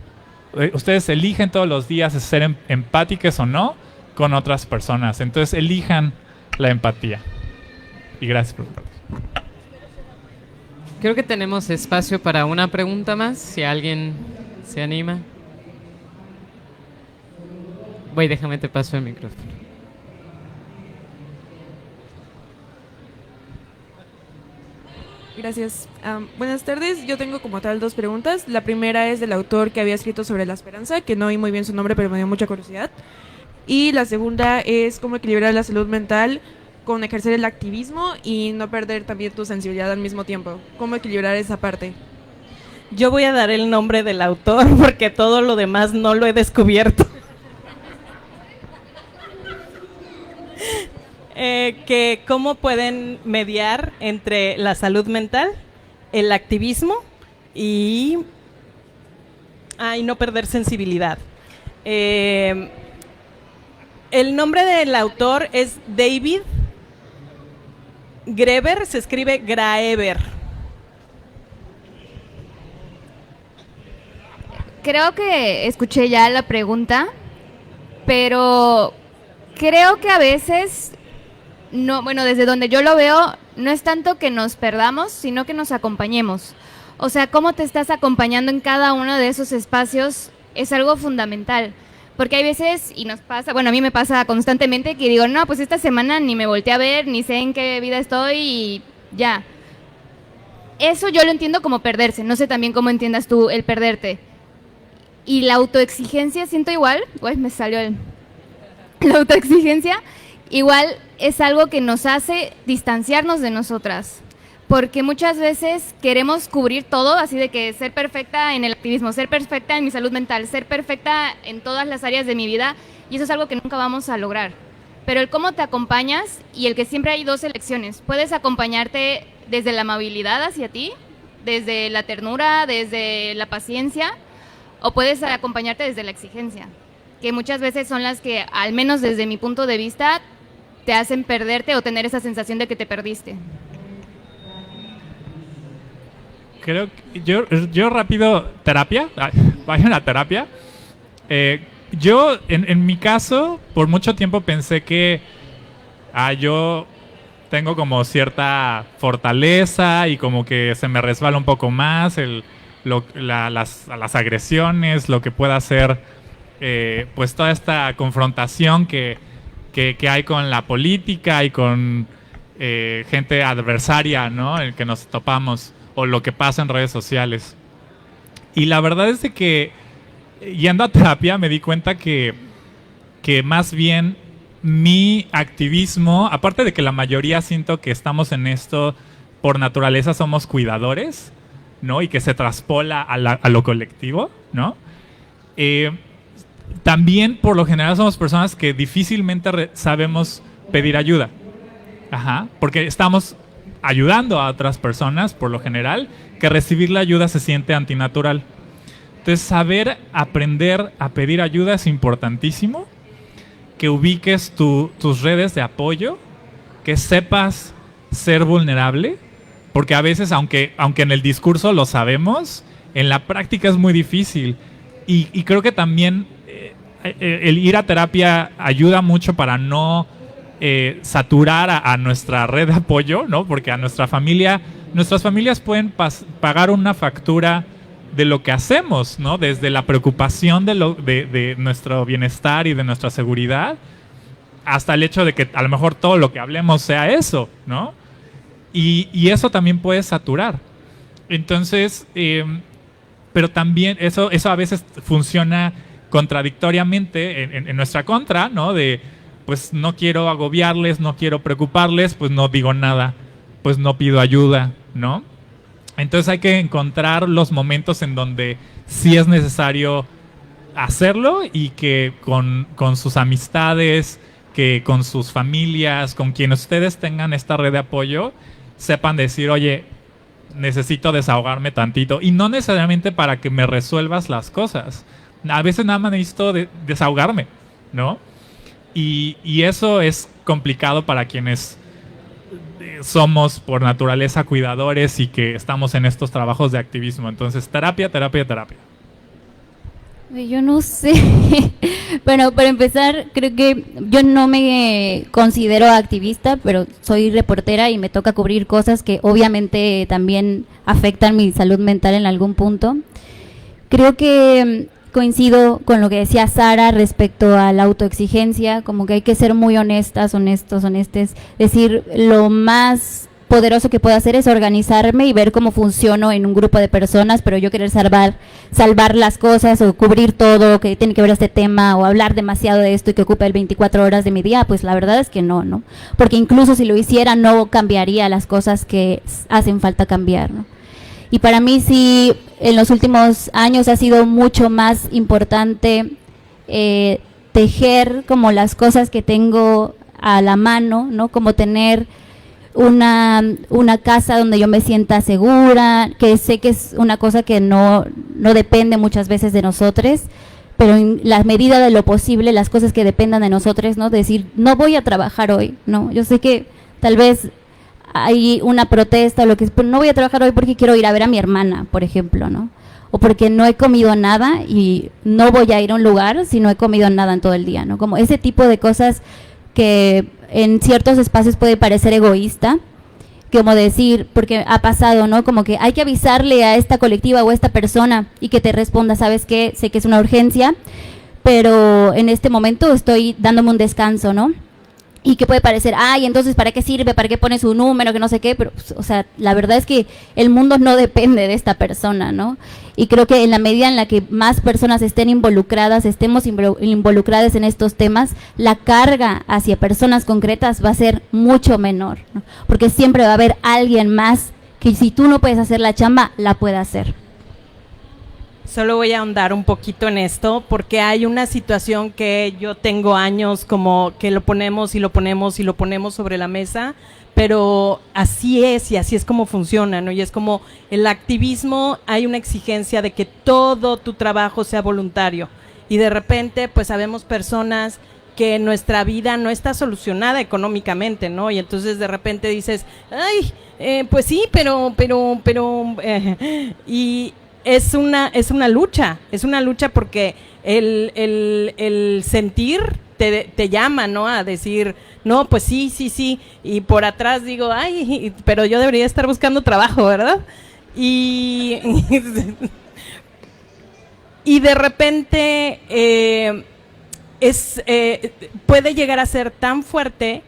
Ustedes eligen todos los días ser empáticos o no con otras personas, entonces elijan la empatía. Y gracias por preguntar. Creo que tenemos espacio para una pregunta más, si alguien se anima. Déjame te paso el micrófono. Gracias. Buenas tardes. Yo tengo como tal 2 preguntas. La primera es del autor que había escrito sobre la esperanza, que no oí muy bien su nombre, pero me dio mucha curiosidad. Y la segunda es cómo equilibrar la salud mental con ejercer el activismo y no perder también tu sensibilidad al mismo tiempo. ¿Cómo equilibrar esa parte? Yo voy a dar el nombre del autor porque todo lo demás no lo he descubierto. Que cómo pueden mediar entre la salud mental, el activismo y no perder sensibilidad. El nombre del autor es David Graeber, se escribe Graeber. creo que escuché ya la pregunta, pero creo que a veces, no, bueno, desde donde yo lo veo, no es tanto que nos perdamos, sino que nos acompañemos. O sea, cómo te estás acompañando en cada uno de esos espacios es algo fundamental. Porque hay veces, y nos pasa, bueno, a mí me pasa constantemente que digo, no, pues esta semana ni me volteé a ver, ni sé en qué vida estoy y ya. Eso yo lo entiendo como perderse, no sé también cómo entiendas tú el perderte. Y la autoexigencia, siento igual, uy, me salió la autoexigencia, igual es algo que nos hace distanciarnos de nosotras. Porque muchas veces queremos cubrir todo, así de que ser perfecta en el activismo, ser perfecta en mi salud mental, ser perfecta en todas las áreas de mi vida, y eso es algo que nunca vamos a lograr. Pero el cómo te acompañas y el que siempre hay dos elecciones. Puedes acompañarte desde la amabilidad hacia ti, desde la ternura, desde la paciencia, o puedes acompañarte desde la exigencia, que muchas veces son las que, al menos desde mi punto de vista, te hacen perderte o tener esa sensación de que te perdiste. Creo que yo rápido, terapia, vayan a terapia. Yo, en mi caso, por mucho tiempo pensé que yo tengo como cierta fortaleza y como que se me resbala un poco más las agresiones, lo que pueda hacer, pues toda esta confrontación que hay con la política y con gente adversaria, ¿no? En que nos topamos, o lo que pasa en redes sociales. Y la verdad es de que yendo a terapia me di cuenta que más bien mi activismo, aparte de que la mayoría siento que estamos en esto por naturaleza, somos cuidadores, ¿no? Y que se traspola a lo colectivo, ¿no? También por lo general somos personas que difícilmente sabemos pedir ayuda. Ajá, porque estamos ayudando a otras personas, por lo general, que recibir la ayuda se siente antinatural. Entonces, saber aprender a pedir ayuda es importantísimo, que ubiques tus redes de apoyo, que sepas ser vulnerable, porque a veces, aunque en el discurso lo sabemos, en la práctica es muy difícil. Y creo que también el ir a terapia ayuda mucho para no saturar a nuestra red de apoyo, ¿no? Porque a nuestras familias pueden pagar una factura de lo que hacemos, ¿no? Desde la preocupación de nuestro bienestar y de nuestra seguridad, hasta el hecho de que a lo mejor todo lo que hablemos sea eso, ¿no? Y eso también puede saturar. Entonces, pero también eso a veces funciona contradictoriamente en nuestra contra, ¿no? De pues no quiero agobiarles, no quiero preocuparles, pues no digo nada, pues no pido ayuda, ¿no? Entonces hay que encontrar los momentos en donde sí es necesario hacerlo y que con sus amistades, que con sus familias, con quienes ustedes tengan esta red de apoyo, sepan decir, oye, necesito desahogarme tantito. Y no necesariamente para que me resuelvas las cosas. A veces nada más necesito desahogarme, ¿no? Y eso es complicado para quienes somos por naturaleza cuidadores y que estamos en estos trabajos de activismo. Entonces, terapia. Yo no sé. Bueno, para empezar, creo que yo no me considero activista, pero soy reportera y me toca cubrir cosas que obviamente también afectan mi salud mental en algún punto. Creo que coincido con lo que decía Sara respecto a la autoexigencia, como que hay que ser muy honestas, honestos, decir lo más poderoso que puedo hacer es organizarme y ver cómo funciono en un grupo de personas, pero yo querer salvar las cosas o cubrir todo que tiene que ver este tema o hablar demasiado de esto y que ocupe el 24 horas de mi día, pues la verdad es que no, porque incluso si lo hiciera no cambiaría las cosas que hacen falta cambiar, ¿no? Y para mí sí, en los últimos años ha sido mucho más importante tejer como las cosas que tengo a la mano, ¿no? Como tener una casa donde yo me sienta segura, que sé que es una cosa que no depende muchas veces de nosotros, pero en la medida de lo posible, las cosas que dependan de nosotros, ¿no? Decir, no voy a trabajar hoy, ¿no? Yo sé que tal vez hay una protesta o lo que es, pero no voy a trabajar hoy porque quiero ir a ver a mi hermana, por ejemplo, ¿no? o porque no he comido nada y no voy a ir a un lugar si no he comido nada en todo el día, ¿no? Como ese tipo de cosas que en ciertos espacios puede parecer egoísta, como decir, porque ha pasado, ¿no? Como que hay que avisarle a esta colectiva o a esta persona y que te responda, ¿sabes qué? Sé que es una urgencia, pero en este momento estoy dándome un descanso, ¿no? Y que puede parecer, ay, entonces, ¿para qué sirve? ¿Para qué pone su número? Que no sé qué, pero, o sea, la verdad es que el mundo no depende de esta persona, ¿no? Y creo que en la medida en la que más personas estén involucradas, estemos involucradas en estos temas, la carga hacia personas concretas va a ser mucho menor, ¿no? Porque siempre va a haber alguien más que si tú no puedes hacer la chamba, la pueda hacer. Solo voy a ahondar un poquito en esto porque hay una situación que yo tengo años como que lo ponemos y lo ponemos y lo ponemos sobre la mesa, pero así es y así es como funciona, ¿no? Y es como el activismo, hay una exigencia de que todo tu trabajo sea voluntario y de repente pues sabemos personas que nuestra vida no está solucionada económicamente, ¿no? Y entonces de repente dices, ay, pues sí, pero y es una lucha porque el sentir te llama, ¿no? A decir, no, pues sí, y por atrás digo, ay, pero yo debería estar buscando trabajo, ¿verdad? Y de repente puede llegar a ser tan fuerte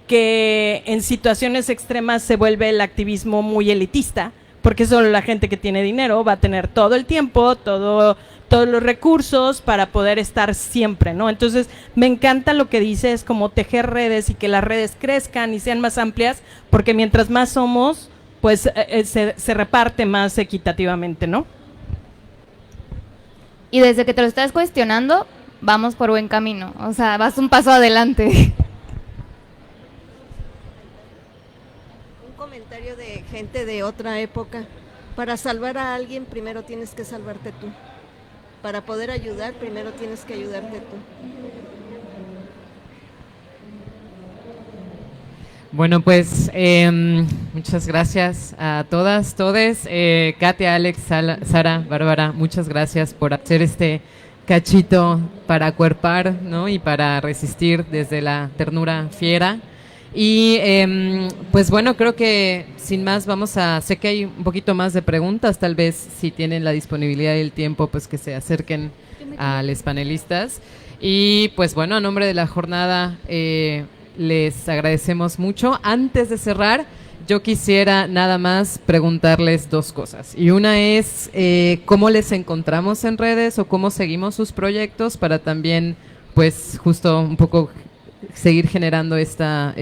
que en situaciones extremas se vuelve el activismo muy elitista, porque solo la gente que tiene dinero va a tener todo el tiempo, todos los recursos para poder estar siempre, ¿no? Entonces, me encanta lo que dices, como tejer redes y que las redes crezcan y sean más amplias, porque mientras más somos, pues se reparte más equitativamente, ¿no? Y desde que te lo estás cuestionando, vamos por buen camino, o sea, vas un paso adelante. Comentario de gente de otra época. Para salvar a alguien primero tienes que salvarte tú. Para poder ayudar primero tienes que ayudarte tú. Bueno, pues muchas gracias a todas, todes. Katia, Alex, Sara, Bárbara, muchas gracias por hacer este cachito para acuerpar, ¿no? Y para resistir desde la ternura fiera. Y pues bueno, creo que sin más sé que hay un poquito más de preguntas, tal vez si tienen la disponibilidad y el tiempo, pues que se acerquen a los panelistas. Y pues bueno, a nombre de la jornada les agradecemos mucho. Antes de cerrar, yo quisiera nada más preguntarles dos cosas. Y una es cómo les encontramos en redes o cómo seguimos sus proyectos para también pues justo un poco seguir generando esta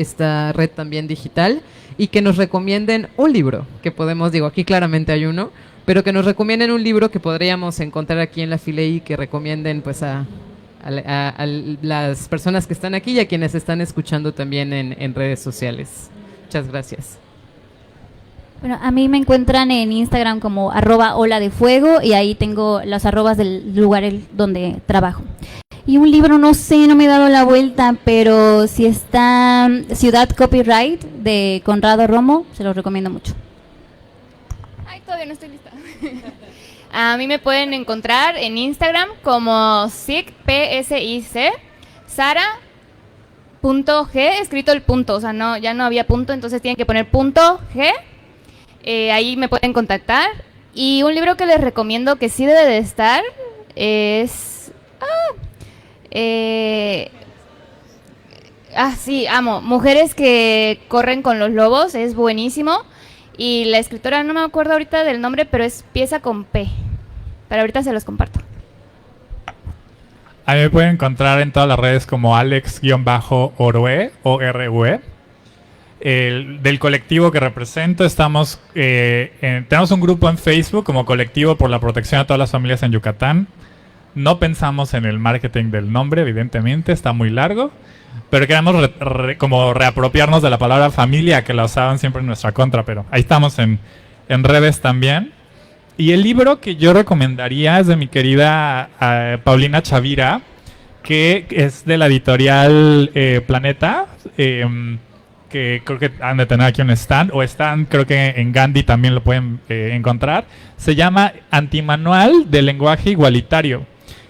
red también digital, y que nos recomienden un libro que podemos, aquí claramente hay uno, pero que nos recomienden un libro que podríamos encontrar aquí en la Filey y que recomienden pues a las personas que están aquí y a quienes están escuchando también en redes sociales. Muchas gracias. Bueno, a mí me encuentran en Instagram como @oladefuego y ahí tengo los arrobas del lugar donde trabajo. Y un libro, no sé, no me he dado la vuelta, pero si está Ciudad Copyright de Conrado Romo, se lo recomiendo mucho. Ay, todavía no estoy lista. A mí me pueden encontrar en Instagram como PSIC, Sara.g, escrito el punto, o sea, no, ya no había punto, entonces tienen que poner .g. Ahí me pueden contactar. Y un libro que les recomiendo que sí debe de estar es... sí, amo. Mujeres que corren con los lobos, es buenísimo. Y la escritora, no me acuerdo ahorita del nombre, pero empieza con P. Pero ahorita se los comparto. A mí me pueden encontrar en todas las redes como Alex-Orue, O-R-U-E. Del colectivo que represento, tenemos un grupo en Facebook como Colectivo por la Protección a todas las familias en Yucatán. No pensamos en el marketing del nombre, evidentemente, está muy largo, pero queremos como reapropiarnos de la palabra familia, que la usaban siempre en nuestra contra, pero ahí estamos en redes también. Y el libro que yo recomendaría es de mi querida Paulina Chavira, que es de la editorial Planeta, que creo que han de tener aquí un stand, o están, creo que en Gandhi también lo pueden encontrar. Se llama Antimanual de Lenguaje Igualitario,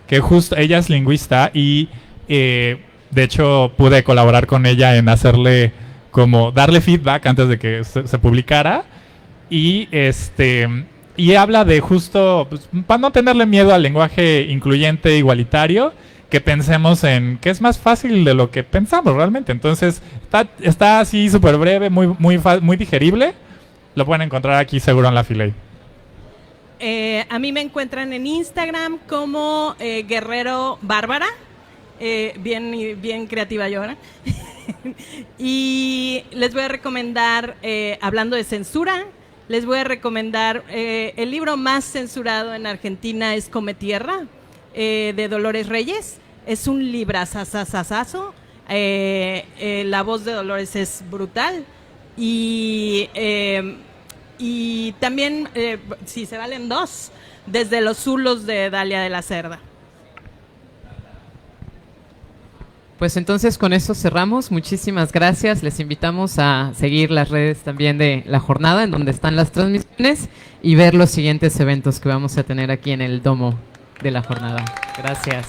que justo ella es lingüista y de hecho pude colaborar con ella en hacerle como darle feedback antes de que se publicara, y y habla de justo pues, para no tenerle miedo al lenguaje incluyente e igualitario, que pensemos en que es más fácil de lo que pensamos realmente. Entonces está así súper breve, muy digerible. Lo pueden encontrar aquí seguro en la Filey. A mí me encuentran en Instagram como Guerrero Bárbara, bien creativa yo ahora. Y les voy a recomendar, hablando de censura, les voy a recomendar el libro más censurado en Argentina es Come Tierra, de Dolores Reyes. Es un librazazazazo. La voz de Dolores es brutal. Y también, si se valen dos, Desde los Zulos de Dalia de la Cerda. Pues entonces con eso cerramos. Muchísimas gracias. Les invitamos a seguir las redes también de la jornada, en donde están las transmisiones, y ver los siguientes eventos que vamos a tener aquí en el domo de la jornada. Gracias.